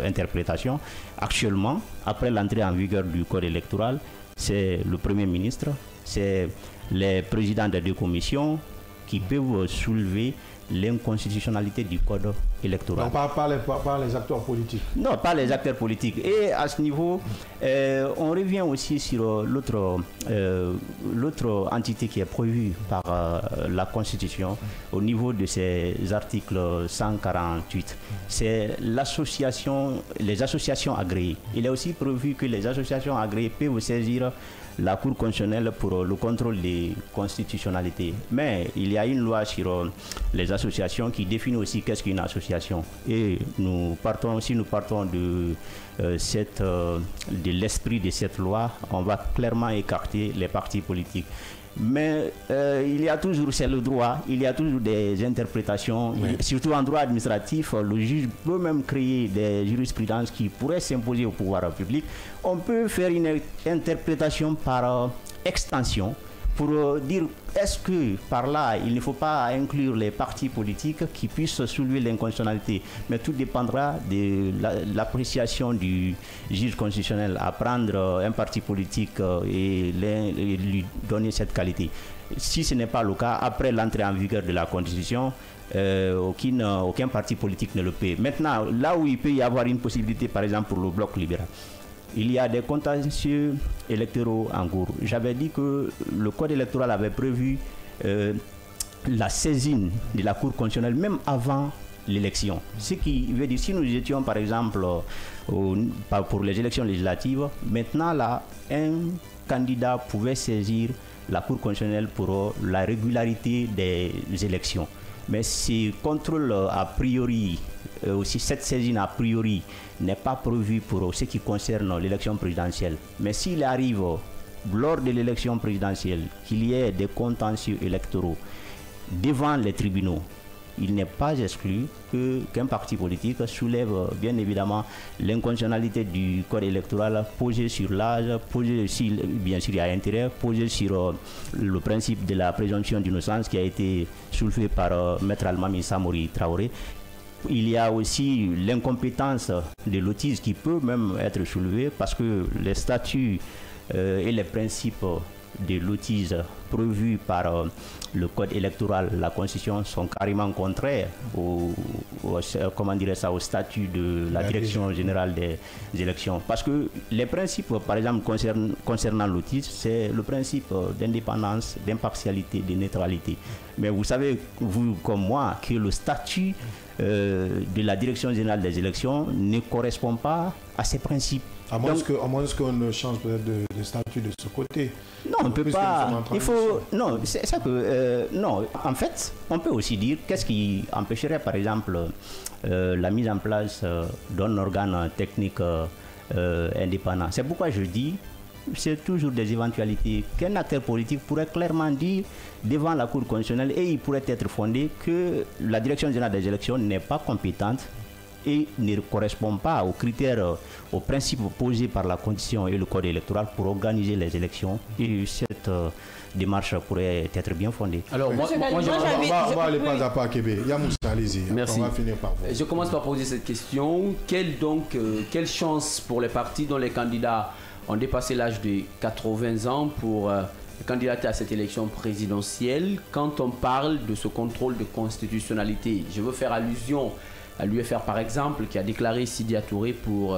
[SPEAKER 5] interprétation, actuellement, après l'entrée en vigueur du code électoral, c'est le Premier ministre, c'est les présidents des deux commissions qui peuvent soulever l'inconstitutionnalité du code électoral.
[SPEAKER 1] Non, pas les acteurs politiques.
[SPEAKER 5] Non, pas les acteurs politiques. Et à ce niveau, on revient aussi sur l'autre entité qui est prévue par la Constitution au niveau de ces articles 148. C'est les associations agréées. Il est aussi prévu que les associations agréées peuvent saisir la Cour constitutionnelle pour le contrôle des constitutionnalités. Mais il y a une loi sur les associations qui définit aussi qu'est-ce qu'une association. Et si nous partons de l'esprit de cette loi, on va clairement écarter les partis politiques. Mais il y a toujours, c'est le droit, il y a toujours des interprétations, surtout en droit administratif, le juge peut même créer des jurisprudences qui pourraient s'imposer au pouvoir public. On peut faire une interprétation par extension pour dire est-ce que par là il ne faut pas inclure les partis politiques qui puissent soulever l'inconstitutionnalité, mais tout dépendra de l'appréciation du juge constitutionnel à prendre un parti politique et lui donner cette qualité. Si ce n'est pas le cas, après l'entrée en vigueur de la Constitution, aucun parti politique ne le peut. Maintenant, là où il peut y avoir une possibilité, par exemple pour le bloc libéral, il y a des contentieux électoraux en cours. J'avais dit que le code électoral avait prévu la saisine de la Cour constitutionnelle même avant l'élection. Ce qui veut dire, si nous étions par exemple pour les élections législatives, maintenant là, un candidat pouvait saisir la Cour constitutionnelle pour la régularité des élections. Mais ce contrôle a priori, aussi cette saisine a priori, n'est pas prévu pour ce qui concerne l'élection présidentielle. Mais s'il arrive lors de l'élection présidentielle qu'il y ait des contentieux électoraux devant les tribunaux, il n'est pas exclu qu'un parti politique soulève bien évidemment l'inconstitutionnalité du code électoral posé sur l'âge, posé bien sûr il y a intérêt, posé sur le principe de la présomption d'innocence qui a été soulevé par Maître Almami Samori Traoré. Il y a aussi l'incompétence de l'autisme qui peut même être soulevée parce que les statuts et les principes de l'autisme prévus par le code électoral, la Constitution, sont carrément contraires au statut de la Direction générale des élections. Parce que les principes, par exemple, concernant l'autisme, c'est le principe d'indépendance, d'impartialité, de neutralité. Mais vous savez, vous comme moi, que le statut de la Direction générale des élections ne correspond pas à ces principes.
[SPEAKER 1] À moins qu'on ne change peut-être de statut de ce côté.
[SPEAKER 5] Non, on ne peut pas. Il faut. Non, c'est ça que. Non, en fait, on peut aussi dire qu'est-ce qui empêcherait, par exemple, la mise en place d'un organe technique indépendant. C'est pourquoi je dis. C'est toujours des éventualités qu'un acteur politique pourrait clairement dire devant la Cour constitutionnelle et il pourrait être fondé que la Direction générale des élections n'est pas compétente et ne correspond pas aux critères, aux principes posés par la Constitution et le Code électoral pour organiser les élections. Et cette démarche pourrait être bien fondée.
[SPEAKER 2] Alors,
[SPEAKER 1] on va aller pas à pas à Québec. Yamoussa, allez-y.
[SPEAKER 2] Merci.
[SPEAKER 1] On va finir par vous.
[SPEAKER 2] Je commence par poser cette question. Quelle chance pour les partis dont les candidats ont dépassé l'âge de 80 ans pour candidater à cette élection présidentielle quand on parle de ce contrôle de constitutionnalité? Je veux faire allusion à l'UFR par exemple qui a déclaré Sidi Touré pour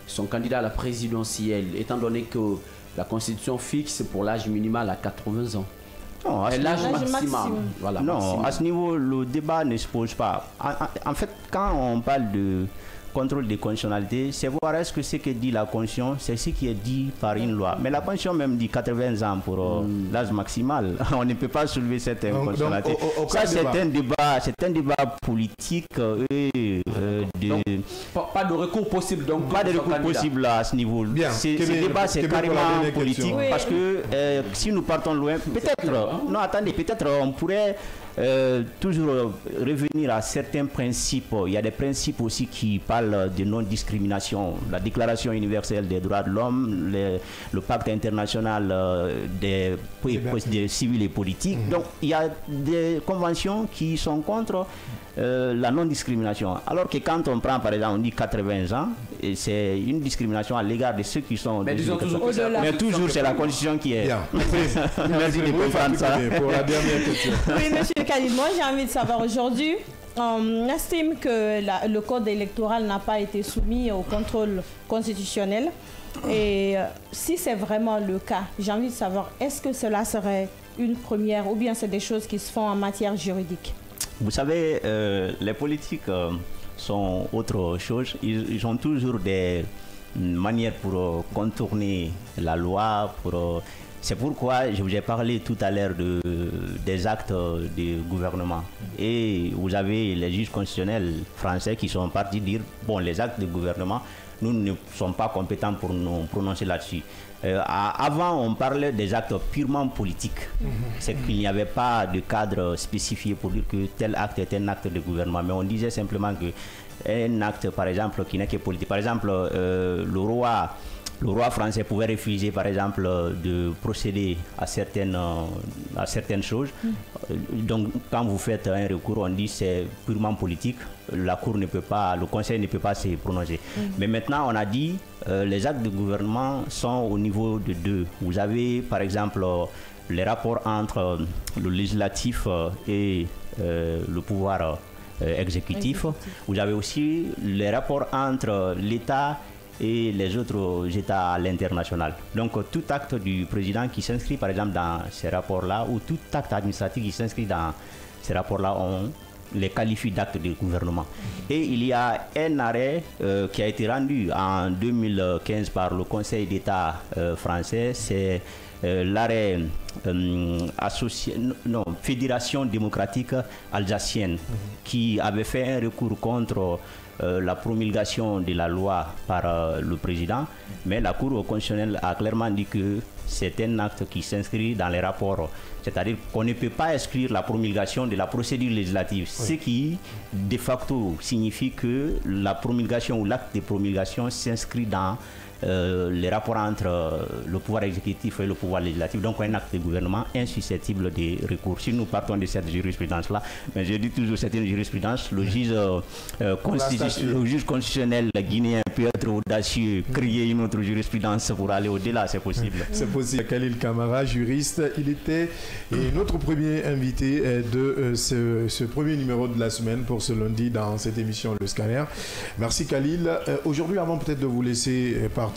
[SPEAKER 2] son candidat à la présidentielle étant donné que la Constitution fixe pour l'âge minimal à 80 ans.
[SPEAKER 5] Non,
[SPEAKER 2] l'âge maximum. Voilà,
[SPEAKER 5] non,
[SPEAKER 2] maximum.
[SPEAKER 5] À ce niveau, le débat ne se pose pas. En fait, quand on parle de contrôle des conditionnalités, c'est voir est-ce que ce que dit la Constitution, c'est ce qui est dit par une loi. Mais la Constitution même dit 80 ans pour l'âge maximal. On ne peut pas soulever cette inconditionnalité. Ça, c'est un débat politique
[SPEAKER 2] donc, pas de recours possible. Donc,
[SPEAKER 5] pas de recours possible à ce niveau. Ce débat, c'est carrément politique. Oui. Parce que si nous partons loin, peut-être on pourrait toujours revenir à certains principes. Il y a des principes aussi qui parlent de non-discrimination. La Déclaration universelle des droits de l'homme, le pacte international des civils et politiques. Donc il y a des conventions qui sont contre la non-discrimination. Alors que quand on prend par exemple, on dit 80 ans, c'est une discrimination à l'égard de ceux qui sont...
[SPEAKER 2] Mais
[SPEAKER 5] toujours c'est la Constitution qui est... Merci de comprendre ça.
[SPEAKER 1] Pour la dernière question.
[SPEAKER 4] Oui, monsieur Khalid, moi j'ai envie de savoir aujourd'hui, on estime que le code électoral n'a pas été soumis au contrôle constitutionnel. Et si c'est vraiment le cas, j'ai envie de savoir, est-ce que cela serait une première ou bien c'est des choses qui se font en matière juridique?
[SPEAKER 5] Vous savez, les politiques sont autre chose. Ils ont toujours des manières pour contourner la loi. C'est pourquoi je vous ai parlé tout à l'heure des actes du gouvernement. Et vous avez les juges constitutionnels français qui sont partis dire, bon, les actes du gouvernement nous ne sommes pas compétents pour nous prononcer là-dessus. Avant, on parlait des actes purement politiques. C'est qu'il n'y avait pas de cadre spécifié pour dire que tel acte est un acte de gouvernement. Mais on disait simplement qu'un acte, par exemple, qui n'est que politique. Par exemple, le roi français pouvait refuser, par exemple, de procéder à certaines choses. Donc, quand vous faites un recours, on dit c'est purement politique. La Cour ne peut pas, le Conseil ne peut pas se prononcer. Mais maintenant, on a dit les actes de gouvernement sont au niveau de deux. Vous avez, par exemple, les rapports entre le législatif et le pouvoir exécutif. Vous avez aussi les rapports entre l'État et les autres États à l'international. Donc tout acte du président qui s'inscrit par exemple dans ces rapports-là, ou tout acte administratif qui s'inscrit dans ces rapports-là, on les qualifie d'actes de gouvernement. Et il y a un arrêt qui a été rendu en 2015 par le Conseil d'État français, c'est l'arrêt Fédération démocratique alsacienne qui avait fait un recours contre la promulgation de la loi par le président, mais la Cour constitutionnelle a clairement dit que c'est un acte qui s'inscrit dans les rapports. C'est-à-dire qu'on ne peut pas exclure la promulgation de la procédure législative, ce qui de facto signifie que la promulgation ou l'acte de promulgation s'inscrit dans les rapports entre le pouvoir exécutif et le pouvoir législatif, donc un acte de gouvernement insusceptible de recours. Si nous partons de cette jurisprudence-là, mais je dis toujours c'est une jurisprudence, le juge constitutionnel guinéen peut être audacieux, créer une autre jurisprudence pour aller au-delà, c'est possible.
[SPEAKER 1] C'est possible. Khalil Camara, juriste, il était notre premier invité de ce premier numéro de la semaine pour ce lundi dans cette émission Le Scanner. Merci Khalil. Aujourd'hui, avant peut-être de vous laisser partir,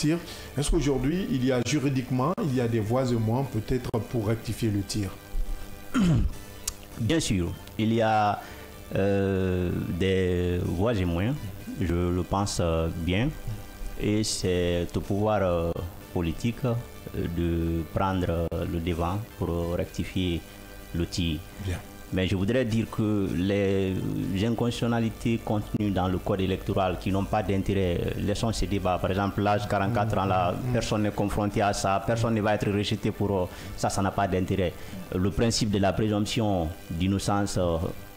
[SPEAKER 1] est-ce qu'aujourd'hui, il y a juridiquement, il y a des voies et moyens peut-être pour rectifier le tir?
[SPEAKER 5] Bien sûr, il y a des voies et moyens, je le pense bien, et c'est au pouvoir politique de prendre le devant pour rectifier le tir. Bien. Mais je voudrais dire que les inconstitutionnalités contenues dans le code électoral qui n'ont pas d'intérêt, laissons ces débats. Par exemple, l'âge 44 ans, là, personne n'est confronté à ça, personne ne va être rejeté pour ça, ça n'a pas d'intérêt. Le principe de la présomption d'innocence,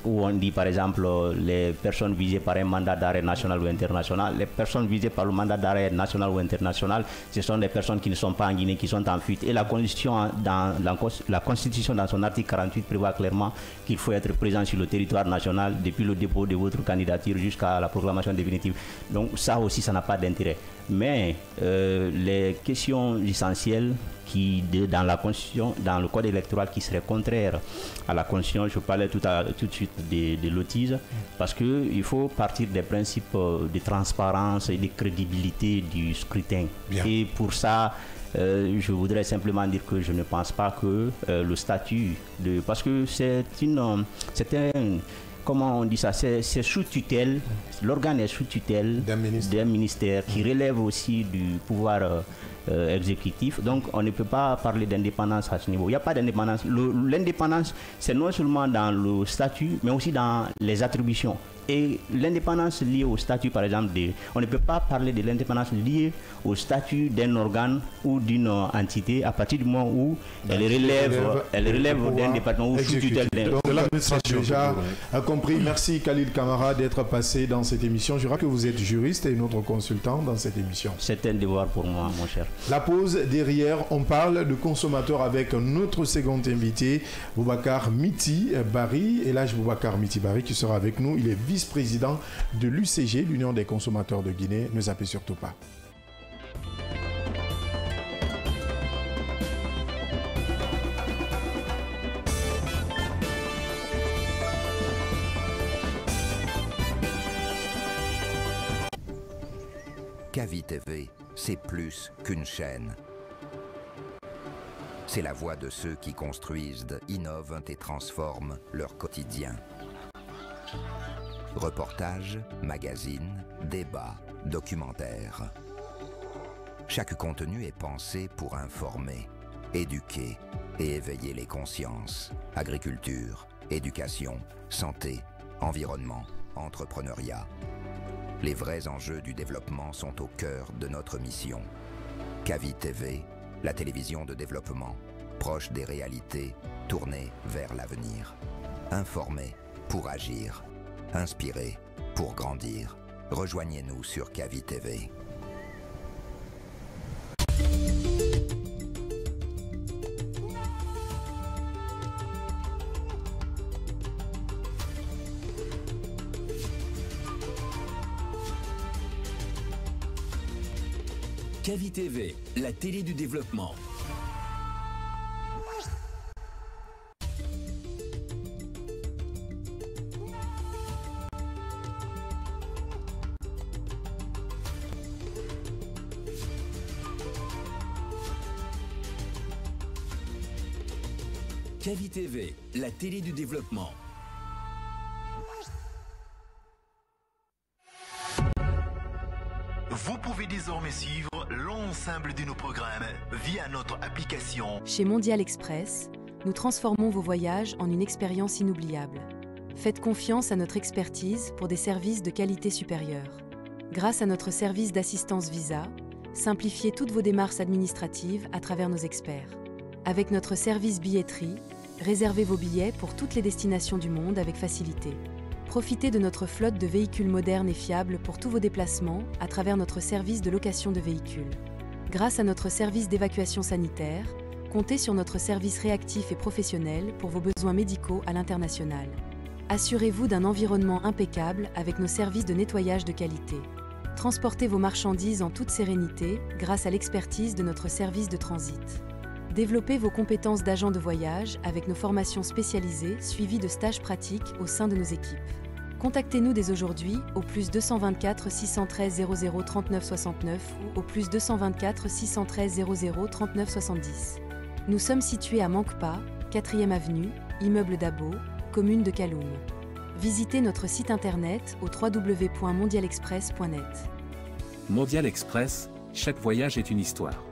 [SPEAKER 5] où on dit par exemple les personnes visées par un mandat d'arrêt national ou international, les personnes visées par le mandat d'arrêt national ou international, ce sont des personnes qui ne sont pas en Guinée, qui sont en fuite. Et la Constitution dans son article 48 prévoit clairement qu'il faut être présent sur le territoire national depuis le dépôt de votre candidature jusqu'à la proclamation définitive. Donc ça aussi, ça n'a pas d'intérêt. Mais les questions essentielles qui, dans la Constitution, dans le code électoral qui serait contraire à la Constitution, je parlais tout de suite de l'OTIS, parce qu'il faut partir des principes de transparence et de crédibilité du scrutin. Bien. Et pour ça, je voudrais simplement dire que je ne pense pas que le statut de... Parce que c'est un... Comment on dit ça? C'est sous tutelle, l'organe est sous tutelle d'un ministère qui relève aussi du pouvoir exécutif. Donc on ne peut pas parler d'indépendance à ce niveau. Il n'y a pas d'indépendance. L'indépendance, c'est non seulement dans le statut, mais aussi dans les attributions. Et l'indépendance liée au statut, par exemple, on ne peut pas parler de l'indépendance liée au statut d'un organe ou d'une entité à partir du moment où elle relève d'un département ou sous tutelle d'un.
[SPEAKER 1] Donc l'administration déjà a compris. Merci Khalil Camara d'être passé dans cette émission. Je rappelle que vous êtes juriste et notre consultant dans cette émission.
[SPEAKER 5] C'est un devoir pour moi, mon cher.
[SPEAKER 1] La pause derrière, on parle de consommateurs avec notre second invité, Boubacar Miti Bari. Et là, Boubacar Miti Bari qui sera avec nous. Il est vice-président de l'UCG, l'Union des consommateurs de Guinée. Ne zappez surtout pas.
[SPEAKER 6] Kavi TV, c'est plus qu'une chaîne. C'est la voix de ceux qui construisent, innovent et transforment leur quotidien. Reportages, magazines, débats, documentaires. Chaque contenu est pensé pour informer, éduquer et éveiller les consciences. Agriculture, éducation, santé, environnement, entrepreneuriat. Les vrais enjeux du développement sont au cœur de notre mission. Kavi TV, la télévision de développement, proche des réalités, tournée vers l'avenir. Informé pour agir. Inspiré pour grandir. Rejoignez-nous sur Kavi TV.
[SPEAKER 7] Kavi TV, la télé du développement. Kavi TV, la télé du développement.
[SPEAKER 8] Vous pouvez désormais suivre l'ensemble de nos programmes via notre application.
[SPEAKER 9] Chez Mondial Express, nous transformons vos voyages en une expérience inoubliable. Faites confiance à notre expertise pour des services de qualité supérieure. Grâce à notre service d'assistance visa, simplifiez toutes vos démarches administratives à travers nos experts. Avec notre service billetterie, réservez vos billets pour toutes les destinations du monde avec facilité. Profitez de notre flotte de véhicules modernes et fiables pour tous vos déplacements à travers notre service de location de véhicules. Grâce à notre service d'évacuation sanitaire, comptez sur notre service réactif et professionnel pour vos besoins médicaux à l'international. Assurez-vous d'un environnement impeccable avec nos services de nettoyage de qualité. Transportez vos marchandises en toute sérénité grâce à l'expertise de notre service de transit. Développez vos compétences d'agent de voyage avec nos formations spécialisées suivies de stages pratiques au sein de nos équipes. Contactez-nous dès aujourd'hui au plus 224 613 00 39 69 ou au plus 224 613 00 39 70. Nous sommes situés à Mankpa, 4e avenue, immeuble Dabo, commune de Kaloum. Visitez notre site internet au www.mondialexpress.net.
[SPEAKER 10] Mondial Express, chaque voyage est une histoire.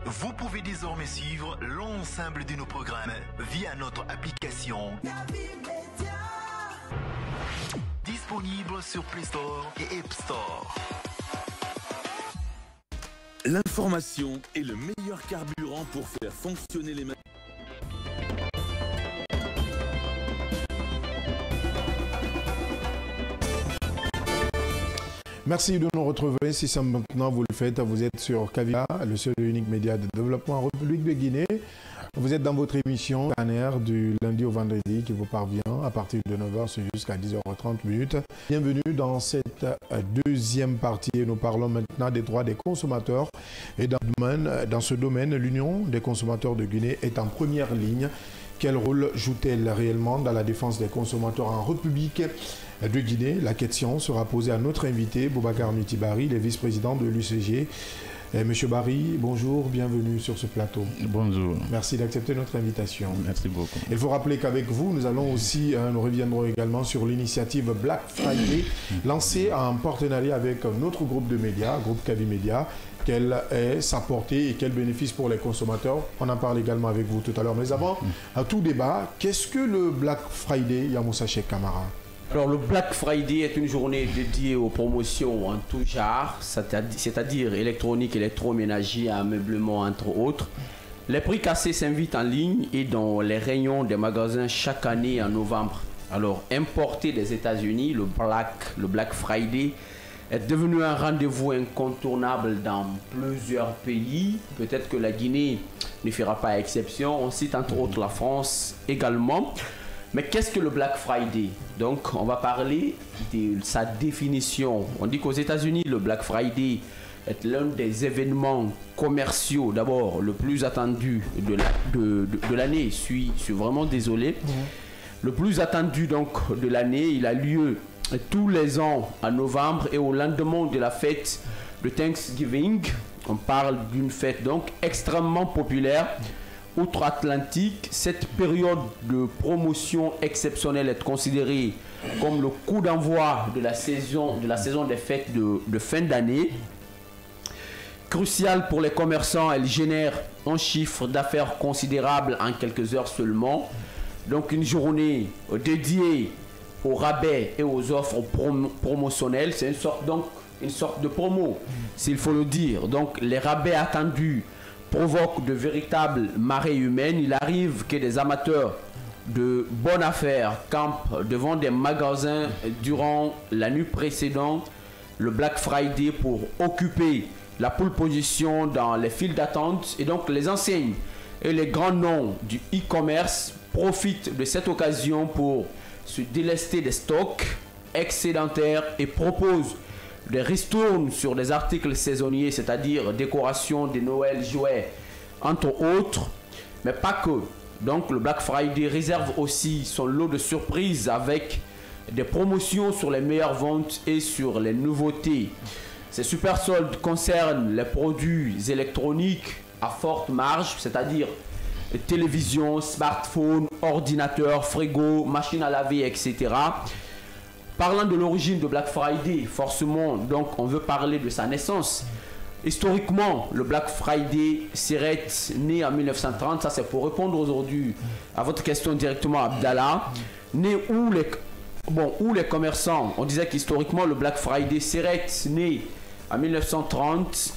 [SPEAKER 8] Vous pouvez désormais suivre l'ensemble de nos programmes via notre application. Disponible sur Play Store et App Store.
[SPEAKER 7] L'information est le meilleur carburant pour faire fonctionner les machines.
[SPEAKER 1] Merci de nous retrouver. Si c'est maintenant vous le faites, vous êtes sur Kavia, le seul et unique média de développement en République de Guinée. Vous êtes dans votre émission Scanner du lundi au vendredi qui vous parvient à partir de 9h jusqu'à 10h30. Bienvenue dans cette deuxième partie. Nous parlons maintenant des droits des consommateurs. Et dans ce domaine, l'Union des consommateurs de Guinée est en première ligne. Quel rôle joue-t-elle réellement dans la défense des consommateurs en République de Guinée? La question sera posée à notre invité, Boubacar Nutibari, le vice-président de l'UCG. Monsieur Barry, bonjour, bienvenue sur ce plateau.
[SPEAKER 11] Bonjour.
[SPEAKER 1] Merci d'accepter notre invitation.
[SPEAKER 11] Merci beaucoup.
[SPEAKER 1] Il faut rappeler qu'avec vous, nous allons aussi, nous reviendrons également sur l'initiative Black Friday, lancée en partenariat avec notre groupe de médias, groupe Kavi Média. Quelle est sa portée et quel bénéfice pour les consommateurs? On en parle également avec vous tout à l'heure. Mais avant tout débat, qu'est-ce que le Black Friday, Yamoussa Cheikh Camara?
[SPEAKER 2] Alors le Black Friday est une journée dédiée aux promotions en tout genre, c'est-à-dire électronique, électroménager, ameublement entre autres. Les prix cassés s'invitent en ligne et dans les rayons des magasins chaque année en novembre. Alors importé des États-Unis, le Black Friday est devenu un rendez-vous incontournable dans plusieurs pays. Peut-être que la Guinée ne fera pas exception. On cite entre autres la France également. Mais qu'est-ce que le Black Friday? Donc, on va parler de sa définition. On dit qu'aux États-Unis, le Black Friday est l'un des événements commerciaux, d'abord, le plus attendu de l'année. Je suis vraiment désolé. Le plus attendu donc de l'année, il a lieu tous les ans en novembre et au lendemain de la fête de Thanksgiving. On parle d'une fête donc extrêmement populaire outre-Atlantique. Cette période de promotion exceptionnelle est considérée comme le coup d'envoi de la saison des fêtes de fin d'année. Cruciale pour les commerçants, elle génère un chiffre d'affaires considérable en quelques heures seulement. Donc une journée dédiée aux rabais et aux offres promotionnelles, c'est une sorte de promo, s'il faut le dire. Donc les rabais attendus provoquent de véritables marées humaines. Il arrive que des amateurs de bonnes affaires campent devant des magasins durant la nuit précédente, le Black Friday, pour occuper la pole position dans les files d'attente. Et donc les enseignes et les grands noms du e-commerce profitent de cette occasion pour se délester des stocks excédentaires et proposent des ristournes sur des articles saisonniers, c'est-à-dire décoration de Noël, jouets, entre autres, mais pas que. Donc le Black Friday réserve aussi son lot de surprises avec des promotions sur les meilleures ventes et sur les nouveautés. Ces super soldes concernent les produits électroniques à forte marge, c'est-à-dire télévision, smartphone, ordinateur, frigo, machine à laver, etc. Parlant de l'origine de Black Friday, forcément, donc on veut parler de sa naissance. Historiquement, le Black Friday serait né en 1930, ça c'est pour répondre aujourd'hui à votre question directement, Abdallah. Né où les commerçants, on disait qu'historiquement le Black Friday serait né en 1930,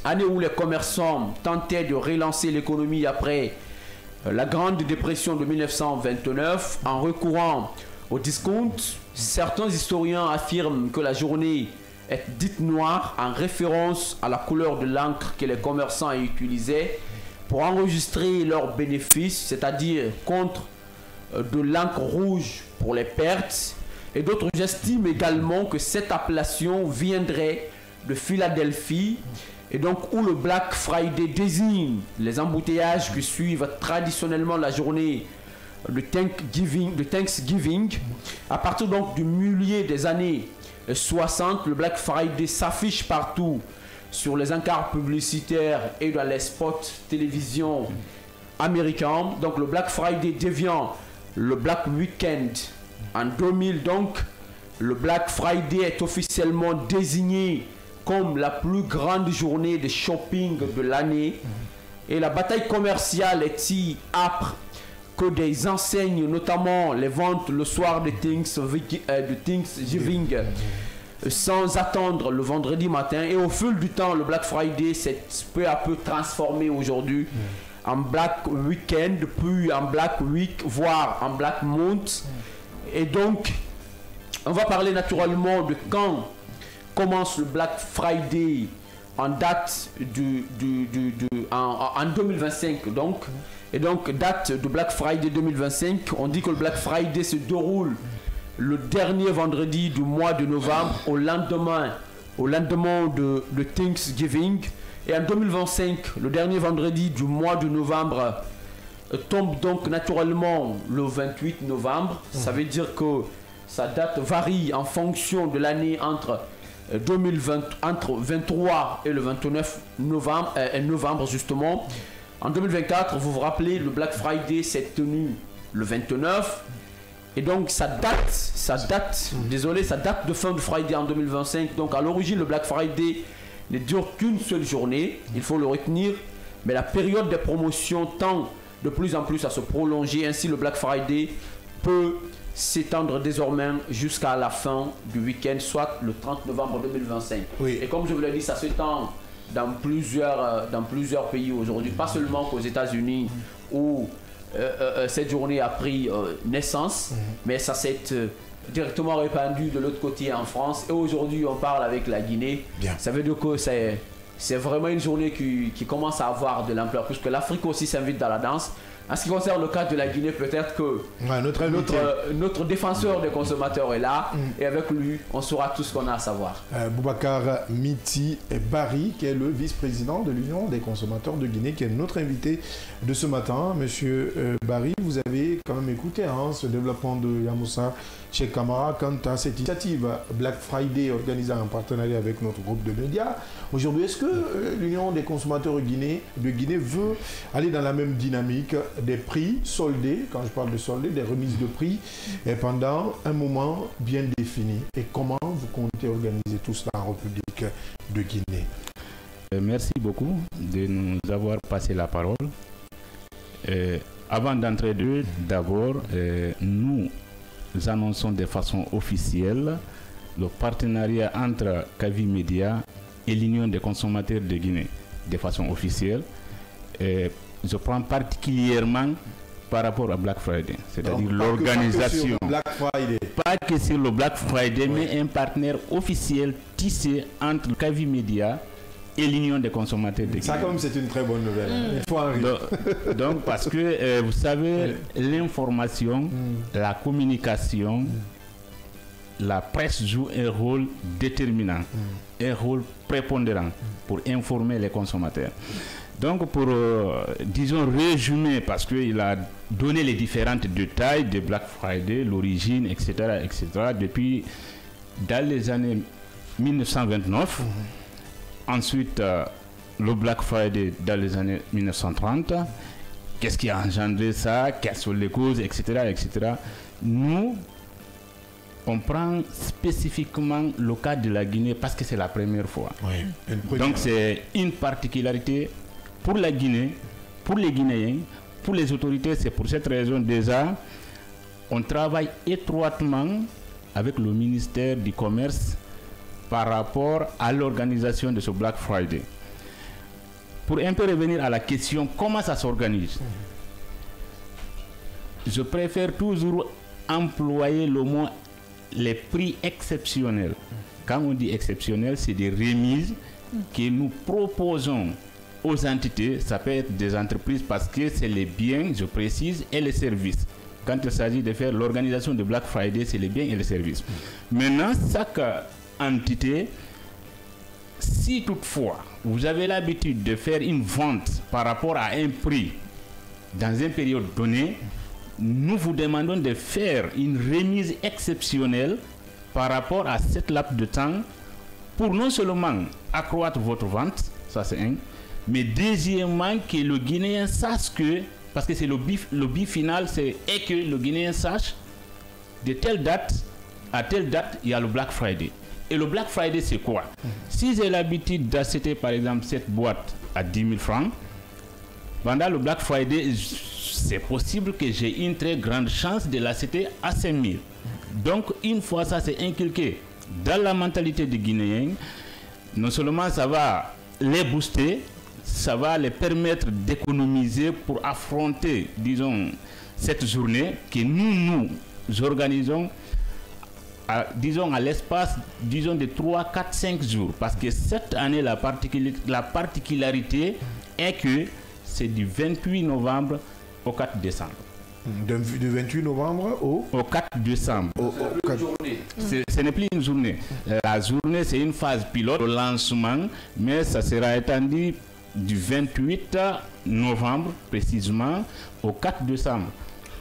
[SPEAKER 2] année où les commerçants tentaient de relancer l'économie après la Grande Dépression de 1929 en recourant au discount. Certains historiens affirment que la journée est dite noire en référence à la couleur de l'encre que les commerçants utilisaient pour enregistrer leurs bénéfices, c'est-à-dire contre de l'encre rouge pour les pertes. Et d'autres estiment également que cette appellation viendrait de Philadelphie, et donc où le Black Friday désigne les embouteillages qui suivent traditionnellement la journée de Thanksgiving. À partir donc du milieu des années 60, le Black Friday s'affiche partout sur les encarts publicitaires et dans les spots télévision américains. Donc le Black Friday devient le Black Weekend en 2000. Donc le Black Friday est officiellement désigné comme la plus grande journée de shopping de l'année. Et la bataille commerciale est si âpre que des enseignes, notamment les ventes le soir de Thanksgiving, sans attendre le vendredi matin. Et au fil du temps, le Black Friday s'est peu à peu transformé aujourd'hui en Black Weekend, puis en Black Week, voire en Black Month. Et donc, on va parler naturellement de quand commence le Black Friday en date en 2025 donc. Et donc date de Black Friday 2025, on dit que le Black Friday se déroule le dernier vendredi du mois de novembre au lendemain de Thanksgiving. Et en 2025, le dernier vendredi du mois de novembre tombe donc naturellement le 28 novembre. Ça veut dire que sa date varie en fonction de l'année entre 23 et le 29 novembre justement. En 2024, vous vous rappelez, le Black Friday s'est tenu le 29. Et donc sa date de fin de Friday en 2025. Donc à l'origine, le Black Friday ne dure qu'une seule journée, il faut le retenir. Mais la période des promotions tend de plus en plus à se prolonger. Ainsi, le Black Friday peut s'étendre désormais jusqu'à la fin du week-end, soit le 30 novembre 2025. Oui. Et comme je vous l'ai dit, ça s'étend dans plusieurs pays aujourd'hui, pas seulement qu'aux États-Unis où cette journée a pris naissance, mais ça s'est directement répandu de l'autre côté en France. Et aujourd'hui, on parle avec la Guinée.
[SPEAKER 1] Bien.
[SPEAKER 2] Ça veut dire que c'est vraiment une journée qui commence à avoir de l'ampleur, puisque l'Afrique aussi s'invite dans la danse. En ce qui concerne le cas de la Guinée, peut-être que notre défenseur des consommateurs est là, et avec lui, on saura tout ce qu'on a à savoir.
[SPEAKER 1] Boubacar Miti Barry, qui est le vice-président de l'Union des consommateurs de Guinée, qui est notre invité de ce matin. Monsieur Barry, vous avez quand même écouté ce développement de Yamoussa chez Camara quant à cette initiative Black Friday organisée en partenariat avec notre groupe de médias. Aujourd'hui, est-ce que l'Union des consommateurs de Guinée veut aller dans la même dynamique des prix soldés, quand je parle de soldés, des remises de prix, et pendant un moment bien défini? Et comment vous comptez organiser tout cela en République de Guinée?
[SPEAKER 11] Merci beaucoup de nous avoir passé la parole. Avant d'entrer d'abord, nous annonçons de façon officielle le partenariat entre Kavi Media et l'Union des consommateurs de Guinée. De façon officielle. Je prends particulièrement par rapport à Black Friday, c'est-à-dire l'organisation. Pas que sur le Black Friday, mais un partenaire officiel tissé entre Kavi Media et l'Union des consommateurs de Guinée.
[SPEAKER 1] Ça, comme c'est une très bonne nouvelle. Il faut en rire.
[SPEAKER 11] Donc, parce que vous savez, l'information, la communication, la presse joue un rôle déterminant, un rôle prépondérant pour informer les consommateurs. Donc, pour, disons, résumer, parce qu'il a donné les différents détails de Black Friday, l'origine, etc., depuis dans les années 1929. Ensuite, le Black Friday dans les années 1930. Qu'est-ce qui a engendré ça? Quelles sont les causes, etc., etc. Nous, on prend spécifiquement le cas de la Guinée parce que c'est la première fois. Oui. Donc, c'est une particularité pour la Guinée, pour les Guinéens, pour les autorités. C'est pour cette raison déjà, on travaille étroitement avec le ministère du Commerce par rapport à l'organisation de ce Black Friday. Pour un peu revenir à la question, comment ça s'organise? Je préfère toujours employer le mot les prix exceptionnels. Quand on dit exceptionnel, c'est des remises que nous proposons aux entités. Ça peut être des entreprises parce que c'est les biens, je précise, et les services. Quand il s'agit de faire l'organisation de Black Friday, c'est les biens et les services. Maintenant, chaque entité, si toutefois vous avez l'habitude de faire une vente par rapport à un prix dans une période donnée, nous vous demandons de faire une remise exceptionnelle par rapport à cette laps de temps pour non seulement accroître votre vente, ça c'est un, mais deuxièmement que le Guinéen sache que, parce que c'est le but final, c'est que le Guinéen sache de telle date à telle date, il y a le Black Friday. Et le Black Friday, c'est quoi? Si j'ai l'habitude d'acheter par exemple cette boîte à 10 000 francs, pendant le Black Friday, c'est possible que j'ai une très grande chance de l'acheter à 5 000. Donc, une fois ça, c'est inculqué dans la mentalité des Guinéens, non seulement ça va les booster, ça va les permettre d'économiser pour affronter, disons, cette journée que nous organisons disons à l'espace, disons, de 3, 4, 5 jours. Parce que cette année, la particularité est que c'est du 28 novembre au 4 décembre.
[SPEAKER 1] Du 28 novembre au
[SPEAKER 11] 4 décembre. Ce n'est plus une journée. La journée, c'est une phase pilote, le lancement, mais ça sera étendu du 28 novembre, précisément, au 4 décembre.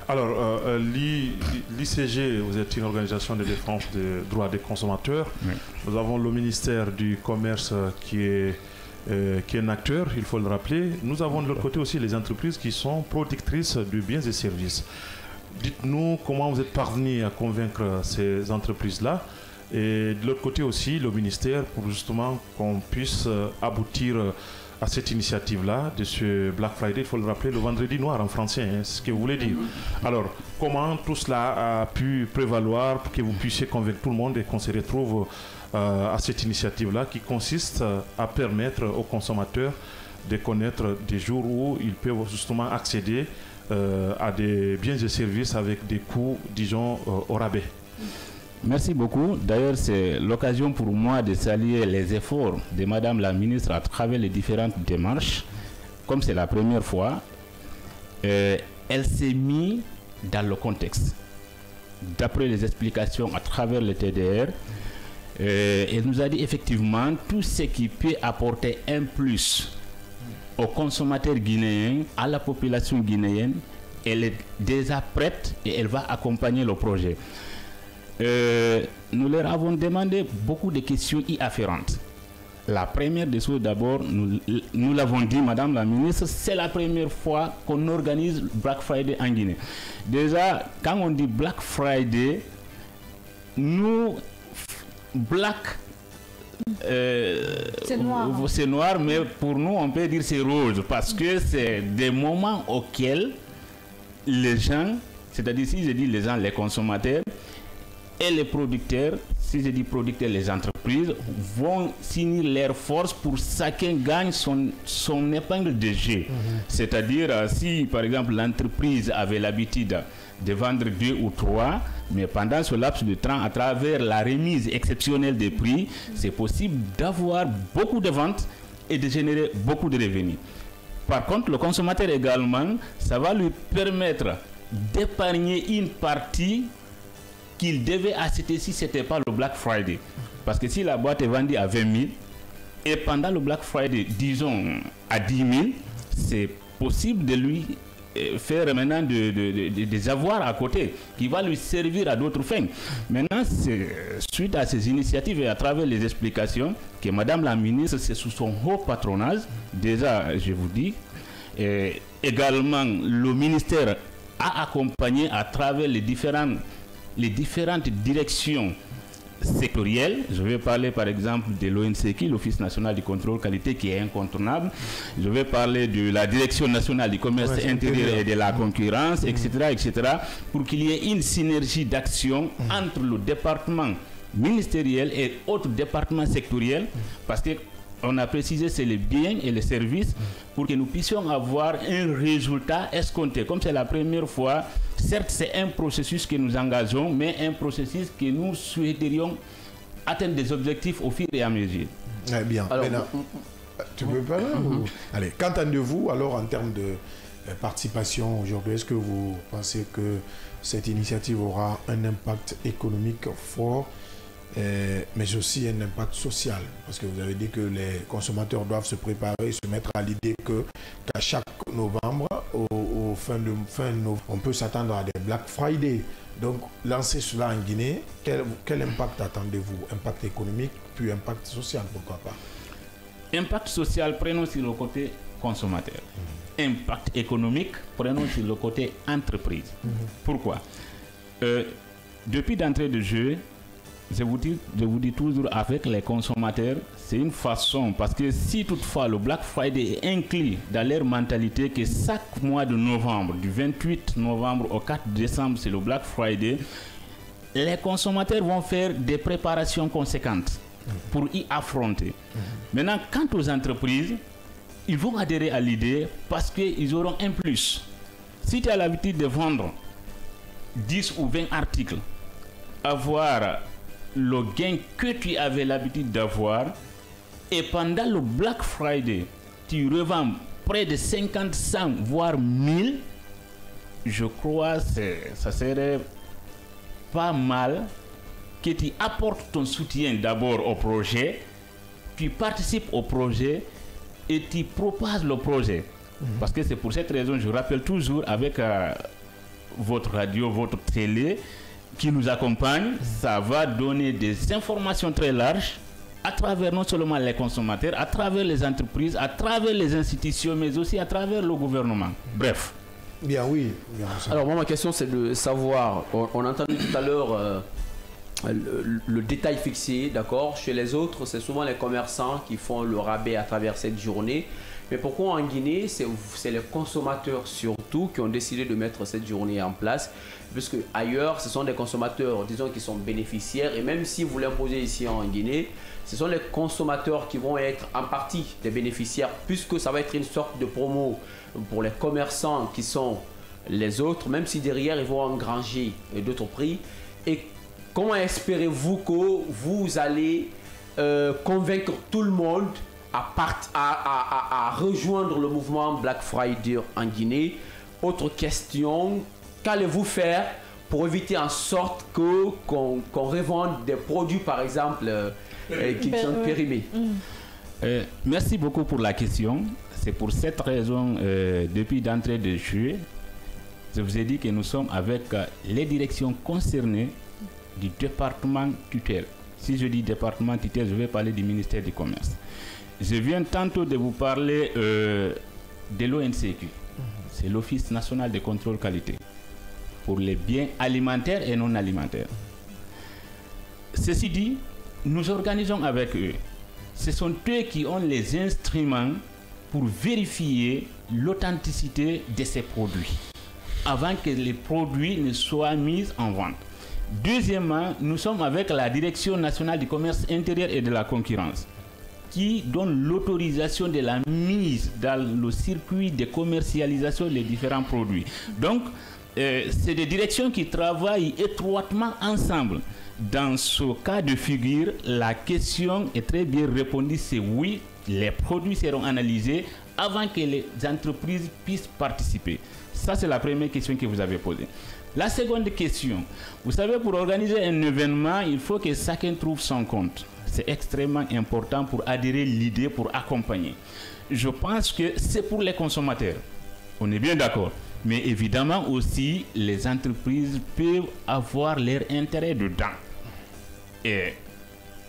[SPEAKER 3] Alors, l'ICG, vous êtes une organisation de défense des droits des consommateurs. Oui. Nous avons le ministère du Commerce qui est un acteur, il faut le rappeler. Nous avons de l'autre côté aussi les entreprises qui sont productrices de biens et services. Dites-nous comment vous êtes parvenu à convaincre ces entreprises-là. Et de l'autre côté aussi, le ministère, pour justement qu'on puisse aboutir à cette initiative-là de ce Black Friday, il faut le rappeler, le vendredi noir en français, hein, c'est ce que vous voulez dire. Alors, comment tout cela a pu prévaloir pour que vous puissiez convaincre tout le monde et qu'on se retrouve à cette initiative-là qui consiste à permettre aux consommateurs de connaître des jours où ils peuvent justement accéder à des biens et services avec des coûts, disons, au rabais.
[SPEAKER 11] Merci beaucoup. D'ailleurs, c'est l'occasion pour moi de saluer les efforts de Madame la ministre à travers les différentes démarches. Comme c'est la première fois, elle s'est mise dans le contexte. D'après les explications à travers le TDR, elle nous a dit effectivement tout ce qui peut apporter un plus aux consommateurs guinéens, à la population guinéenne. Elle est déjà prête et elle va accompagner le projet. Nous leur avons demandé beaucoup de questions y afférentes. La première des choses, d'abord, nous l'avons dit, Madame la ministre, c'est la première fois qu'on organise Black Friday en Guinée. Déjà, quand on dit Black Friday, nous, Black, c'est noir, mais pour nous, on peut dire c'est rose, parce que c'est des moments auxquels les gens, c'est-à-dire si je dis les gens, les consommateurs, et les producteurs, si je dis producteurs, les entreprises, vont s'unir leurs forces pour chacun gagne son épingle de jeu. C'est-à-dire, si par exemple l'entreprise avait l'habitude de vendre 2 ou 3, mais pendant ce laps de temps, à travers la remise exceptionnelle des prix, c'est possible d'avoir beaucoup de ventes et de générer beaucoup de revenus. Par contre, le consommateur également, ça va lui permettre d'épargner une partie qu'il devait acheter si ce n'était pas le Black Friday. Parce que si la boîte est vendue à 20 000 et pendant le Black Friday, disons à 10 000, c'est possible de lui faire maintenant des avoirs à côté qui va lui servir à d'autres fins. Maintenant, c'est suite à ces initiatives et à travers les explications que Madame la ministre, c'est sous son haut patronage, déjà, je vous dis, également le ministère a accompagné à travers les différentes directions sectorielles. Je vais parler par exemple de l'ONCQ, l'Office national du contrôle qualité, qui est incontournable. Je vais parler de la Direction nationale du commerce intérieur et de la concurrence, etc., etc., pour qu'il y ait une synergie d'action entre le département ministériel et autres départements sectoriels, parce que on a précisé c'est les biens et les services pour que nous puissions avoir un résultat escompté. Comme c'est la première fois, certes c'est un processus que nous engageons, mais un processus que nous souhaiterions atteindre des objectifs au fur et à mesure.
[SPEAKER 1] Très bien. Alors, maintenant, tu veux parler Allez, qu'entendez-vous alors en termes de participation aujourd'hui? Est-ce que vous pensez que cette initiative aura un impact économique fort, mais aussi un impact social? Parce que vous avez dit que les consommateurs doivent se préparer, se mettre à l'idée qu'à chaque novembre, au fin novembre, on peut s'attendre à des Black Friday. Donc, lancer cela en Guinée, quel impact attendez-vous? Impact économique, puis impact social, pourquoi pas? Impact
[SPEAKER 11] social, prenons sur le côté consommateur. Impact économique, prenons sur le côté entreprise. Pourquoi? Depuis d'entrée de jeu, je vous dis toujours, avec les consommateurs, c'est une façon, parce que si toutefois le Black Friday est inclus dans leur mentalité que chaque mois de novembre, du 28 novembre au 4 décembre, c'est le Black Friday, les consommateurs vont faire des préparations conséquentes pour y affronter. Maintenant, quant aux entreprises, ils vont adhérer à l'idée parce qu'ils auront un plus. Si tu as l'habitude de vendre 10 ou 20 articles, avoir le gain que tu avais l'habitude d'avoir, et pendant le Black Friday, tu revends près de 50, 100, voire 1000, je crois que ça serait pas mal que tu apportes ton soutien d'abord au projet, tu participes au projet et tu propages le projet. Parce que c'est pour cette raison, je rappelle toujours avec votre radio, votre télé, qui nous accompagne, ça va donner des informations très larges à travers non seulement les consommateurs, à travers les entreprises, à travers les institutions, mais aussi à travers le gouvernement. Bref.
[SPEAKER 1] Bien, oui. Bien,
[SPEAKER 2] alors, moi, ma question, c'est de savoir, on a entendu tout à l'heure le détail fixé, d'accord? Chez les autres, c'est souvent les commerçants qui font le rabais à travers cette journée. Mais pourquoi en Guinée, c'est les consommateurs surtout qui ont décidé de mettre cette journée en place, puisque ailleurs, ce sont des consommateurs, disons, qui sont bénéficiaires, et même si vous l'imposez ici en Guinée, ce sont les consommateurs qui vont être en partie des bénéficiaires, puisque ça va être une sorte de promo pour les commerçants qui sont les autres, même si derrière, ils vont engranger d'autres prix. Et comment espérez-vous que vous allez convaincre tout le monde à rejoindre le mouvement Black Friday en Guinée? Autre question, qu'allez-vous faire pour éviter en sorte qu'on revende des produits, par exemple, qui sont périmés?
[SPEAKER 11] Merci beaucoup pour la question. C'est pour cette raison, depuis d'entrée de jeu, je vous ai dit que nous sommes avec les directions concernées du département tutelle. Si je dis département tutelle, je vais parler du ministère du Commerce. Je viens tantôt de vous parler de l'ONCQ. C'est l'Office national de contrôle qualité pour les biens alimentaires et non alimentaires. Ceci dit, nous organisons avec eux. Ce sont eux qui ont les instruments pour vérifier l'authenticité de ces produits avant que les produits ne soient mis en vente. Deuxièmement, nous sommes avec la Direction nationale du commerce intérieur et de la concurrence qui donne l'autorisation de la mise dans le circuit de commercialisation des différents produits. Donc, c'est des directions qui travaillent étroitement ensemble. Dans ce cas de figure, la question est très bien répondue, c'est oui, les produits seront analysés avant que les entreprises puissent participer. Ça, c'est la première question que vous avez posée. La seconde question, vous savez, pour organiser un événement, il faut que chacun trouve son compte. C'est extrêmement important pour adhérer l'idée, pour accompagner. Je pense que c'est pour les consommateurs. On est bien d'accord. Mais évidemment aussi, les entreprises peuvent avoir leur intérêt dedans. Et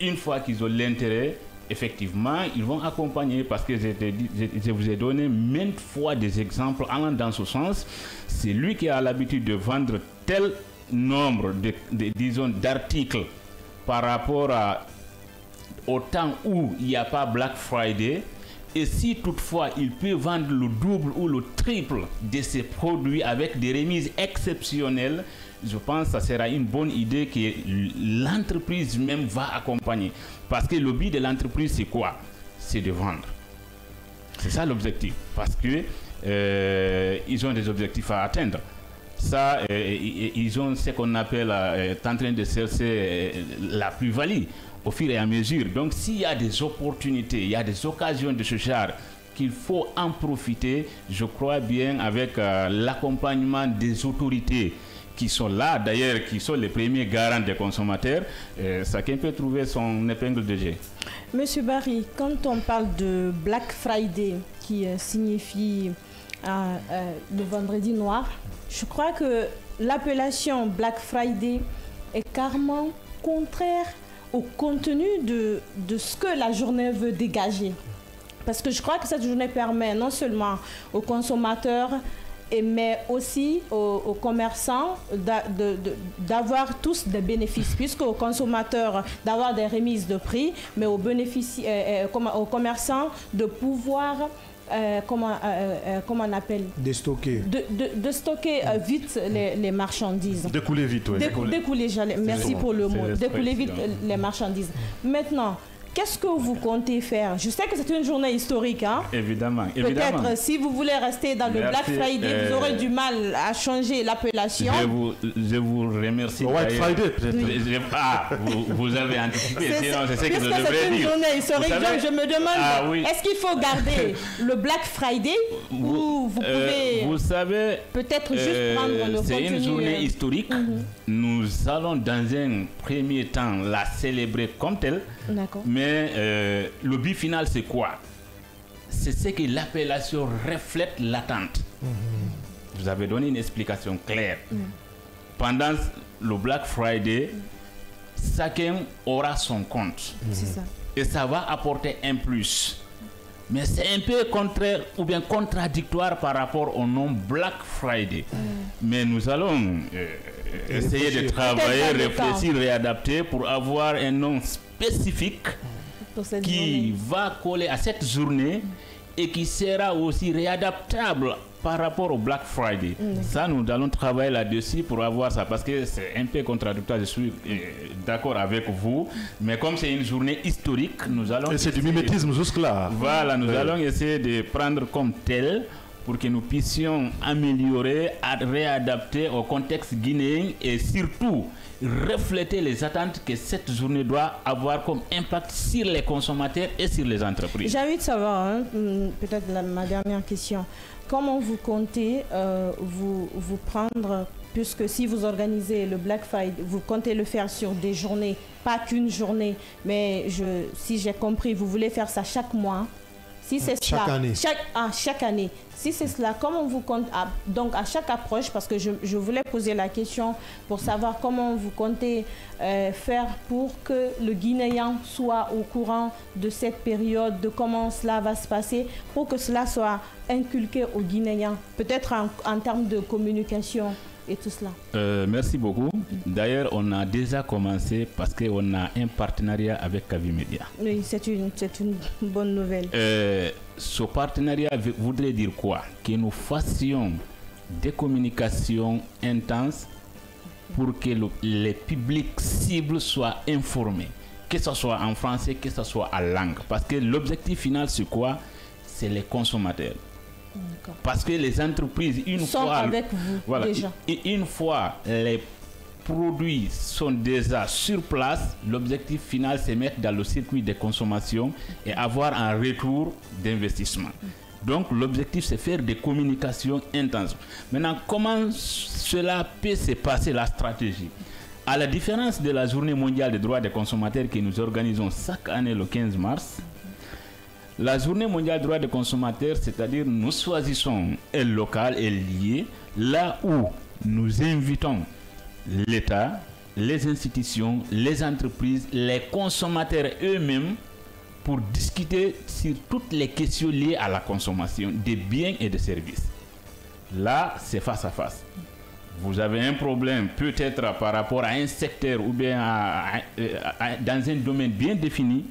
[SPEAKER 11] une fois qu'ils ont l'intérêt, effectivement, ils vont accompagner parce que je vous ai donné maintes fois des exemples allant dans ce sens. C'est lui qui a l'habitude de vendre tel nombre d'articles par rapport au temps où il n'y a pas Black Friday. Et si toutefois il peut vendre le double ou le triple de ces produits avec des remises exceptionnelles, je pense que ça sera une bonne idée que l'entreprise même va accompagner. Parce que le but de l'entreprise, c'est quoi? C'est de vendre. C'est ça l'objectif. Parce que ils ont des objectifs à atteindre. Ça, ils ont ce qu'on appelle en train de chercher la plus-value au fur et à mesure. Donc, s'il y a des opportunités, il y a des occasions de ce genre qu'il faut en profiter, je crois bien, avec l'accompagnement des autorités qui sont là, d'ailleurs, qui sont les premiers garants des consommateurs, chacun peut trouver son épingle de jeu.
[SPEAKER 4] Monsieur Barry, quand on parle de Black Friday, qui signifie le vendredi noir, je crois que l'appellation Black Friday est carrément contraire au contenu de ce que la journée veut dégager. Parce que je crois que cette journée permet non seulement aux consommateurs, mais aussi aux commerçants d'avoir tous des bénéfices, puisque aux consommateurs d'avoir des remises de prix, mais aux commerçants de pouvoir comment on appelle,
[SPEAKER 1] de stocker
[SPEAKER 4] vite les marchandises.
[SPEAKER 3] Découler vite, oui.
[SPEAKER 4] Découler, merci pour le mot. Découler vite les marchandises. Maintenant, qu'est-ce que vous comptez faire? Je sais que c'est une journée historique. Hein?
[SPEAKER 11] Évidemment.
[SPEAKER 4] Peut-être si vous voulez rester dans le Black Friday, vous aurez du mal à changer l'appellation.
[SPEAKER 11] Je vous remercie.
[SPEAKER 3] White Friday, peut-être.
[SPEAKER 11] Vous avez anticipé. Sinon, c'est ce que je devrais dire.
[SPEAKER 4] C'est une journée historique. Donc, je me demande, est-ce qu'il faut garder le Black Friday ou vous pouvez peut-être juste prendre le contenu?
[SPEAKER 11] C'est une journée historique. Nous allons dans un premier temps la célébrer comme telle. Mais le but final, c'est quoi? C'est ce que l'appellation reflète l'attente. Vous avez donné une explication claire. Pendant le Black Friday, chacun aura son compte.
[SPEAKER 4] C'est ça.
[SPEAKER 11] Et ça va apporter un plus. Mais c'est un peu contraire ou bien contradictoire par rapport au nom Black Friday. Mais nous allons essayer de travailler, réfléchir, réadapter pour avoir un nom spécifique qui va coller à cette journée et qui sera aussi réadaptable par rapport au Black Friday. Ça, nous allons travailler là-dessus pour avoir ça, parce que c'est un peu contradictoire, je suis d'accord avec vous, mais comme c'est une journée historique, nous allons...
[SPEAKER 3] Et c'est du mimétisme jusque-là.
[SPEAKER 11] Voilà, nous allons essayer de prendre comme tel pour que nous puissions améliorer, réadapter au contexte guinéen et surtout refléter les attentes que cette journée doit avoir comme impact sur les consommateurs et sur les entreprises.
[SPEAKER 4] J'ai envie de savoir, hein, peut-être ma dernière question, comment vous comptez vous prendre, puisque si vous organisez le Black Friday, vous comptez le faire sur des journées, pas qu'une journée, mais si j'ai compris, vous voulez faire ça chaque mois. Si c'est
[SPEAKER 1] chaque année.
[SPEAKER 4] Chaque année. Si c'est cela, comment vous comptez, donc à chaque approche, parce que je voulais poser la question pour savoir comment vous comptez faire pour que le Guinéen soit au courant de cette période, de comment cela va se passer, pour que cela soit inculqué aux Guinéens, peut-être en termes de communication et tout cela.
[SPEAKER 11] Merci beaucoup. D'ailleurs, on a déjà commencé parce qu'on a un partenariat avec Cavimedia.
[SPEAKER 4] Oui, c'est une bonne nouvelle.
[SPEAKER 11] Ce partenariat voudrait dire quoi? Que nous fassions des communications intenses pour que les publics cibles soient informés, que ce soit en français, que ce soit en langue. Parce que l'objectif final, c'est quoi? C'est les consommateurs. Parce que les entreprises, une fois les produits sont déjà sur place, l'objectif final c'est mettre dans le circuit de consommation et avoir un retour d'investissement. Donc l'objectif c'est faire des communications intenses. Maintenant, comment cela peut se passer, la stratégie? À la différence de la Journée mondiale des droits des consommateurs que nous organisons chaque année le 15 mars, la Journée mondiale des droits des consommateurs, c'est-à-dire nous choisissons un local et lié là où nous invitons l'État, les institutions, les entreprises, les consommateurs eux-mêmes pour discuter sur toutes les questions liées à la consommation des biens et des services. Là, c'est face à face. Vous avez un problème peut-être par rapport à un secteur ou bien dans un domaine bien défini.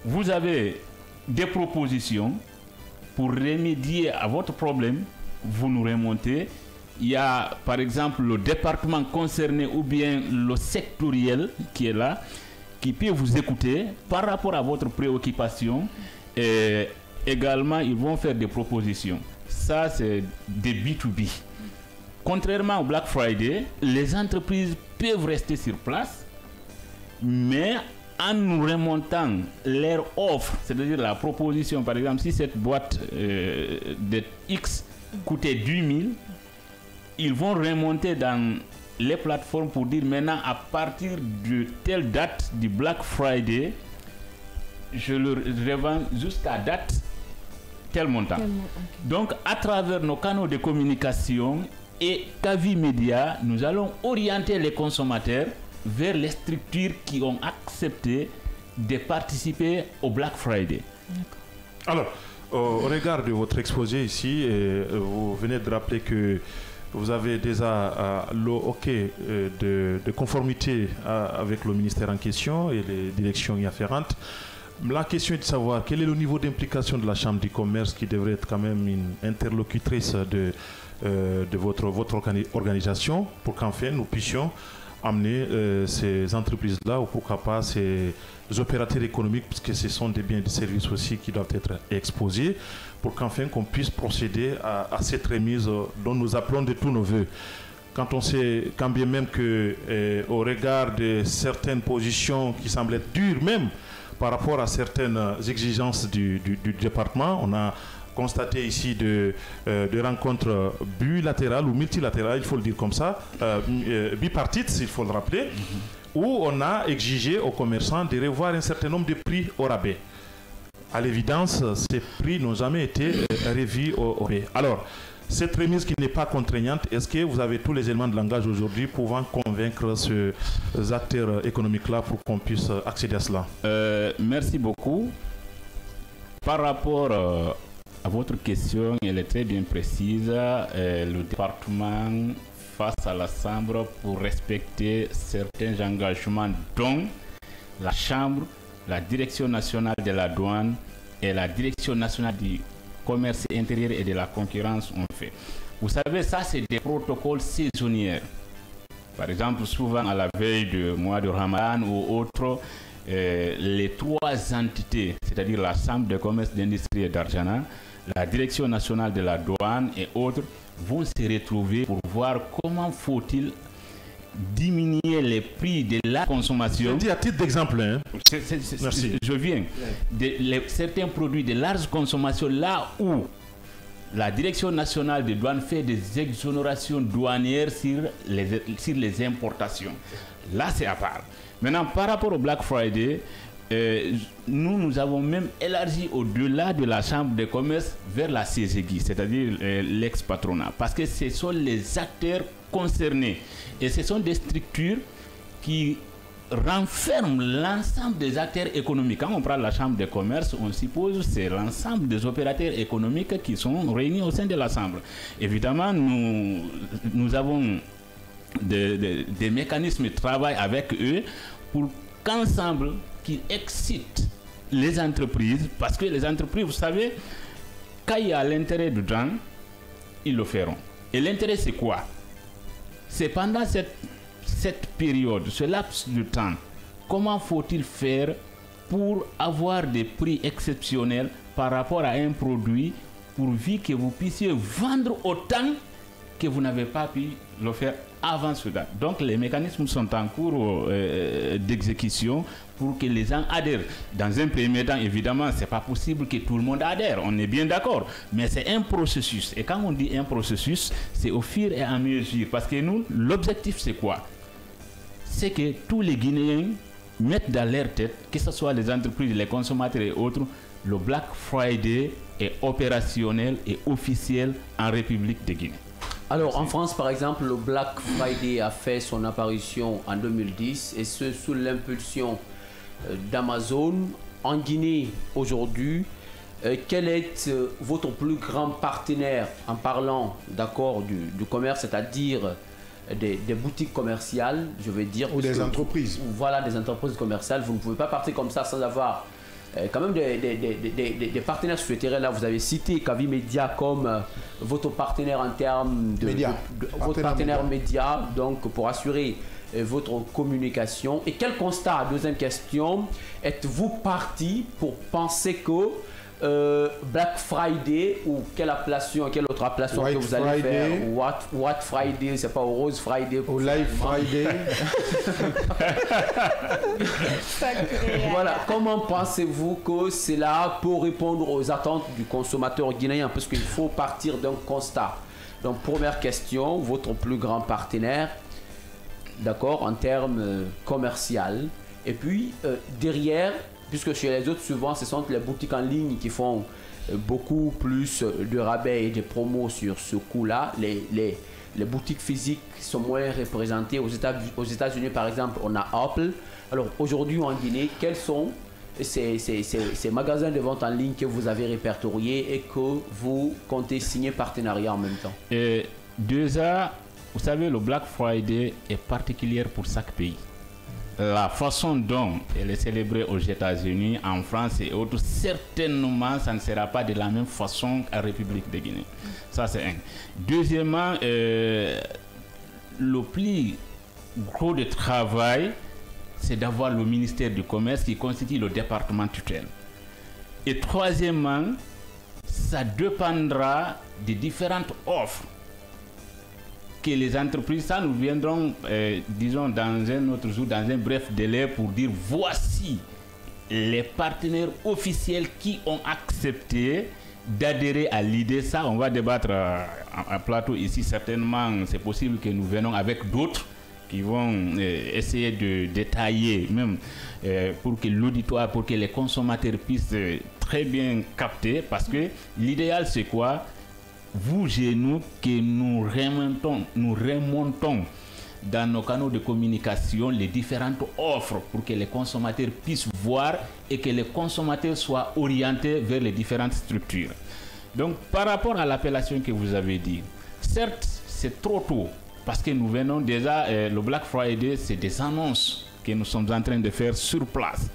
[SPEAKER 11] Vous avez des propositions pour remédier à votre problème, vous nous remontez. Il y a par exemple le département concerné ou bien le sectoriel qui est là, qui peut vous écouter par rapport à votre préoccupation. Et également, ils vont faire des propositions. Ça, c'est des B2B. Contrairement au Black Friday, les entreprises peuvent rester sur place, mais en nous remontant leur offre, c'est-à-dire la proposition, par exemple, si cette boîte de X coûtait 10 000, ils vont remonter dans les plateformes pour dire maintenant à partir de telle date du Black Friday, je le revends jusqu'à date tel montant. Donc à travers nos canaux de communication et Cavimedia, nous allons orienter les consommateurs vers les structures qui ont accepté de participer au Black Friday.
[SPEAKER 3] Alors, au regard de votre exposé ici, vous venez de rappeler que vous avez déjà le OK de conformité avec le ministère en question et les directions y afférentes. La question est de savoir quel est le niveau d'implication de la Chambre du commerce qui devrait être quand même une interlocutrice de votre organisation pour qu'enfin nous puissions amener ces entreprises-là ou pourquoi pas ces opérateurs économiques, parce que ce sont des biens et des services aussi qui doivent être exposés, pour qu'enfin qu'on puisse procéder à cette remise dont nous appelons de tous nos voeux. Quand on sait, quand bien même que au regard de certaines positions qui semblent être dures même par rapport à certaines exigences du département, on a constaté ici de rencontres bilatérales ou multilatérales, il faut le dire comme ça, bipartites, il faut le rappeler, où on a exigé aux commerçants de revoir un certain nombre de prix au rabais. À l'évidence, ces prix n'ont jamais été revus au rabais. Alors, cette remise qui n'est pas contraignante, est-ce que vous avez tous les éléments de langage aujourd'hui pouvant convaincre ces acteurs économiques-là pour qu'on puisse accéder à cela?
[SPEAKER 11] Merci beaucoup. Par rapport à votre question, elle est très bien précise. Le département face à la Chambre pour respecter certains engagements dont la Chambre, la Direction nationale de la douane et la Direction nationale du commerce intérieur et de la concurrence ont fait. Vous savez, ça c'est des protocoles saisonniers. Par exemple, souvent à la veille du mois de Ramadan ou autre, les trois entités, c'est-à-dire la Chambre de commerce, d'industrie et d'artisanat, la Direction nationale de la douane et autres vont se retrouver pour voir comment faut-il diminuer les prix de la consommation.
[SPEAKER 3] Je dis à titre d'exemple. Hein.
[SPEAKER 11] Merci. Je viens. Certains produits de large consommation, là où la Direction nationale des douanes fait des exonérations douanières sur les importations. Là, c'est à part. Maintenant, par rapport au Black Friday, nous avons même élargi au-delà de la Chambre de commerce vers la CGI, c'est-à-dire l'ex-patronat, parce que ce sont les acteurs concernés et ce sont des structures qui renferment l'ensemble des acteurs économiques. Quand on prend la Chambre de commerce, on suppose que c'est l'ensemble des opérateurs économiques qui sont réunis au sein de la Chambre. Évidemment, nous avons des mécanismes de travail avec eux pour qu'ensemble, qui excitent les entreprises, parce que les entreprises, vous savez, quand il y a l'intérêt dedans, ils le feront. Et l'intérêt, c'est quoi? C'est pendant cette période, ce laps de temps, comment faut-il faire pour avoir des prix exceptionnels par rapport à un produit pourvu que vous puissiez vendre autant que vous n'avez pas pu le faire avant cela. Donc les mécanismes sont en cours d'exécution pour que les gens adhèrent. Dans un premier temps, évidemment, ce n'est pas possible que tout le monde adhère, on est bien d'accord, mais c'est un processus. Et quand on dit un processus, c'est au fur et à mesure. Parce que nous, l'objectif, c'est quoi? C'est que tous les Guinéens mettent dans leur tête, que ce soit les entreprises, les consommateurs et autres, le Black Friday est opérationnel et officiel en République de Guinée.
[SPEAKER 2] Alors en France par exemple, le Black Friday a fait son apparition en 2010 et ce sous l'impulsion d'Amazon. En Guinée aujourd'hui, quel est votre plus grand partenaire en parlant d'accord du commerce, c'est-à-dire des boutiques commerciales, je veux dire.
[SPEAKER 1] Ou des entreprises.
[SPEAKER 2] Voilà, des entreprises commerciales. Vous ne pouvez pas partir comme ça sans avoir quand même des partenaires sur le terrain. Là, vous avez cité Kavi Media comme votre partenaire en termes de votre partenaire média, donc pour assurer votre communication. Et quel constat, deuxième question, êtes-vous parti pour penser que Black Friday ou quelle autre appellation
[SPEAKER 1] White
[SPEAKER 2] que vous allez
[SPEAKER 1] Friday.
[SPEAKER 2] faire? What Friday, c'est pas Rose Friday.
[SPEAKER 1] Au Live Friday.
[SPEAKER 2] Voilà, comment pensez-vous que cela peut répondre aux attentes du consommateur guinéen? Parce qu'il faut partir d'un constat. Donc, première question, votre plus grand partenaire, d'accord, en termes commercial. Et puis, derrière, puisque chez les autres, souvent, ce sont les boutiques en ligne qui font beaucoup plus de rabais et de promos sur ce coup-là. Les boutiques physiques sont moins représentées. Aux États-Unis, par exemple, on a Apple. Alors, aujourd'hui en Guinée, quels sont ces magasins de vente en ligne que vous avez répertoriés et que vous comptez signer partenariat en même temps?
[SPEAKER 11] Déjà, vous savez, le Black Friday est particulier pour chaque pays. La façon dont elle est célébrée aux États-Unis, en France et autres, certainement, ça ne sera pas de la même façon qu'en République de Guinée. Ça, c'est un. Deuxièmement, le plus gros de travail, c'est d'avoir le ministère du Commerce qui constitue le département tutelle. Et troisièmement, ça dépendra des différentes offres que les entreprises, ça nous viendrons, disons, dans un autre jour, dans un bref délai pour dire voici les partenaires officiels qui ont accepté d'adhérer à l'idée. Ça, on va débattre à plateau ici. Certainement, c'est possible que nous venons avec d'autres qui vont essayer de détailler, même pour que l'auditoire, pour que les consommateurs puissent très bien capter. Parce que l'idéal, c'est quoi? Vous et nous, que nous remontons dans nos canaux de communication les différentes offres pour que les consommateurs puissent voir et que les consommateurs soient orientés vers les différentes structures. Donc, par rapport à l'appellation que vous avez dit, certes, c'est trop tôt parce que nous venons déjà, le Black Friday, c'est des annonces que nous sommes en train de faire sur place.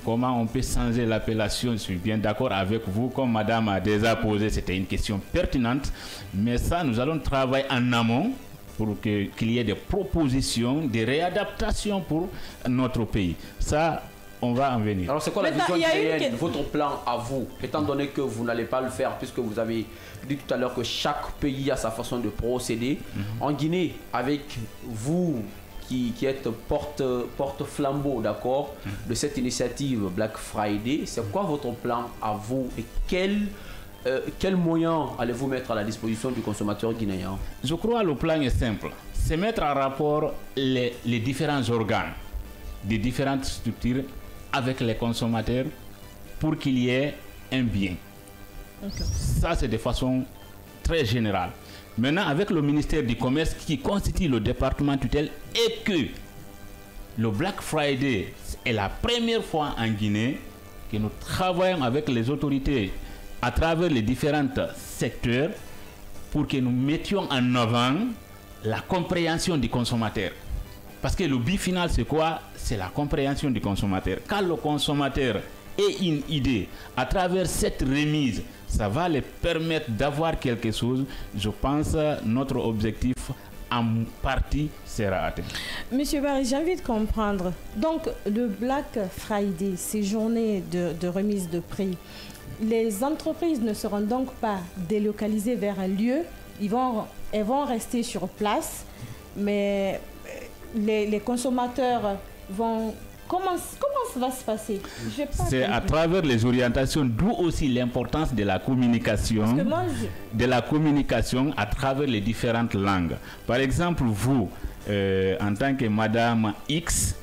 [SPEAKER 11] Comment on peut changer l'appellation? Je suis bien d'accord avec vous, comme madame a déjà posé, c'était une question pertinente, mais ça, nous allons travailler en amont pour qu'il y ait des propositions, des réadaptations pour notre pays. Ça, on va en venir.
[SPEAKER 2] Alors c'est quoi la vision guinéenne, votre plan à vous, étant donné que vous n'allez pas le faire, puisque vous avez dit tout à l'heure que chaque pays a sa façon de procéder. En Guinée, avec vous qui êtes porte-flambeau, d'accord, de cette initiative Black Friday, c'est quoi votre plan à vous et quels moyens allez-vous mettre à la disposition du consommateur guinéen?
[SPEAKER 11] Je crois que le plan est simple. C'est mettre en rapport les différents organes des différentes structures avec les consommateurs pour qu'il y ait un bien. Ça, c'est de façon très générale. Maintenant, avec le ministère du Commerce qui constitue le département tutelle et que le Black Friday est la première fois en Guinée que nous travaillons avec les autorités à travers les différents secteurs pour que nous mettions en avant la compréhension du consommateur. Parce que le but final, c'est quoi? C'est la compréhension du consommateur. Quand le consommateur ait une idée, à travers cette remise, ça va lui permettre d'avoir quelque chose. Je pense que notre objectif, en partie, sera atteint.
[SPEAKER 4] Monsieur Barry, j'ai envie de comprendre. Donc, le Black Friday, ces journées de remise de prix, les entreprises ne seront donc pas délocalisées vers un lieu. Elles vont rester sur place, mais les consommateurs vont... Comment ça va se passer?
[SPEAKER 11] C'est à travers les orientations, d'où aussi l'importance de la communication, de la communication à travers les différentes langues. Par exemple, vous, en tant que Madame X,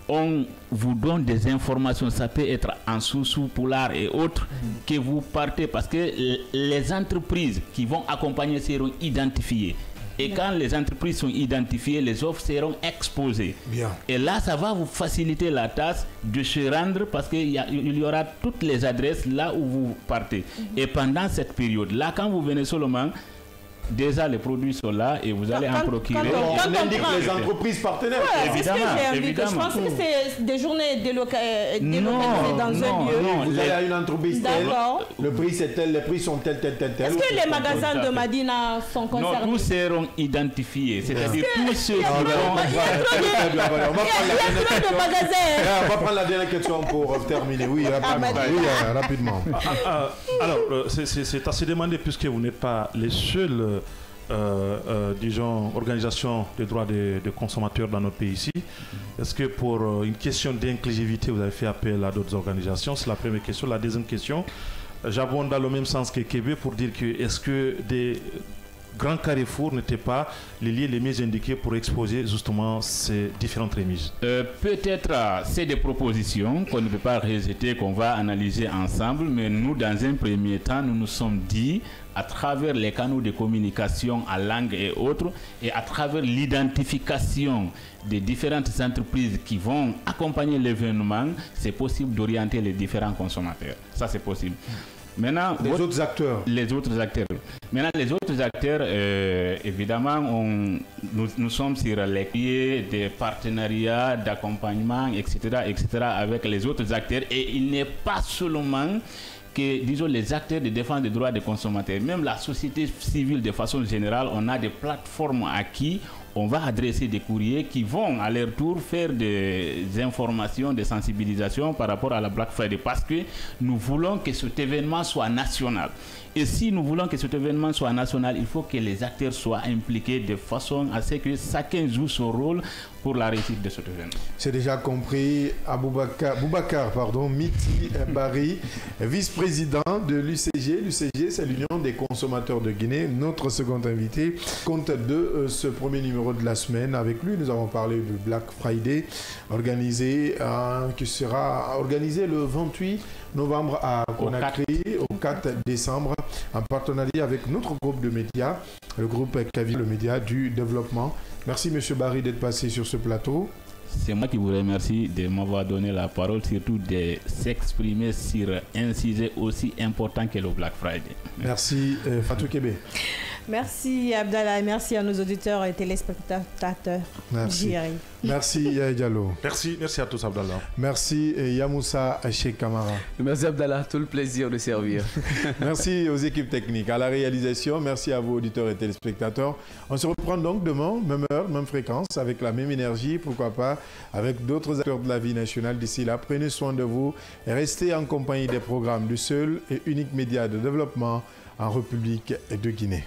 [SPEAKER 11] on vous donne des informations, ça peut être en sous poulard et autres, que vous partez parce que les entreprises qui vont accompagner seront identifiées. Et quand les entreprises sont identifiées, les offres seront exposées.
[SPEAKER 1] Bien.
[SPEAKER 11] Et là, ça va vous faciliter la tâche de se rendre parce qu'il y aura toutes les adresses là où vous partez. Et pendant cette période-là, quand vous venez seulement, déjà les produits sont là et vous allez en procurer.
[SPEAKER 1] On indique les entreprises partenaires.
[SPEAKER 4] Ouais, évidemment, évidemment. Je pense que c'est des journées délocalisées dans un lieu.
[SPEAKER 1] Non, vous allez à une entreprise telle, le prix c'est tel, les prix sont tel.
[SPEAKER 4] Est-ce que les magasins de Madina sont concernés?
[SPEAKER 11] Non, tous seront identifiés. C'est-à-dire tous ceux qui
[SPEAKER 1] vont... On va prendre la dernière question pour terminer. Oui, rapidement.
[SPEAKER 3] Alors, c'est assez demandé puisque vous n'êtes pas les seuls disons, organisation des droits des consommateurs dans notre pays ici. Est-ce que pour une question d'inclusivité, vous avez fait appel à d'autres organisations? C'est la première question. La deuxième question, j'abonde dans le même sens que Kébé pour dire que est-ce que des grands carrefours n'étaient pas les lieux les mieux indiqués pour exposer justement ces différentes remises?
[SPEAKER 11] Peut-être c'est des propositions qu'on ne peut pas rejeter, qu'on va analyser ensemble, mais nous, dans un premier temps, nous nous sommes dit, à travers les canaux de communication en langue et autres, et à travers l'identification des différentes entreprises qui vont accompagner l'événement, c'est possible d'orienter les différents consommateurs. Ça, c'est possible. Maintenant,
[SPEAKER 1] les autres acteurs.
[SPEAKER 11] Maintenant, les autres acteurs, évidemment, nous sommes sur les pieds des partenariats, d'accompagnement, etc., avec les autres acteurs. Et il n'est pas seulement que, disons, les acteurs de défense des droits des consommateurs, même la société civile de façon générale, on a des plateformes à qui on va adresser des courriers qui vont à leur tour faire des informations, des sensibilisations par rapport à la Black Friday parce que nous voulons que cet événement soit national. Et si nous voulons que cet événement soit national, il faut que les acteurs soient impliqués de façon à ce que chacun joue son rôle pour la réussite de cet événement.
[SPEAKER 1] C'est déjà compris. Boubacar, Miti Barry, vice-président de l'UCG. L'UCG, c'est l'Union des consommateurs de Guinée. Notre second invité compte de ce premier numéro de la semaine. Avec lui, nous avons parlé du Black Friday qui sera organisé le 28 novembre à Conakry, au 4 décembre, en partenariat avec notre groupe de médias, le groupe Kavi, le média du développement. Merci M. Barry d'être passé sur ce plateau.
[SPEAKER 11] C'est moi qui vous remercie de m'avoir donné la parole, surtout de s'exprimer sur un sujet aussi important que le Black Friday.
[SPEAKER 1] Merci Fatou Kébé.
[SPEAKER 4] Merci Abdallah, merci à nos auditeurs et téléspectateurs.
[SPEAKER 1] Merci. Merci Yaya Diallo.
[SPEAKER 3] Merci à tous Abdallah.
[SPEAKER 1] Merci Yamoussa Cheikh Kamara.
[SPEAKER 2] Merci Abdallah, tout le plaisir de servir.
[SPEAKER 1] Merci aux équipes techniques, à la réalisation. Merci à vos auditeurs et téléspectateurs. On se reprend donc demain, même heure, même fréquence, avec la même énergie, pourquoi pas, avec d'autres acteurs de la vie nationale. D'ici là, prenez soin de vous et restez en compagnie des programmes du seul et unique média de développement en République de Guinée.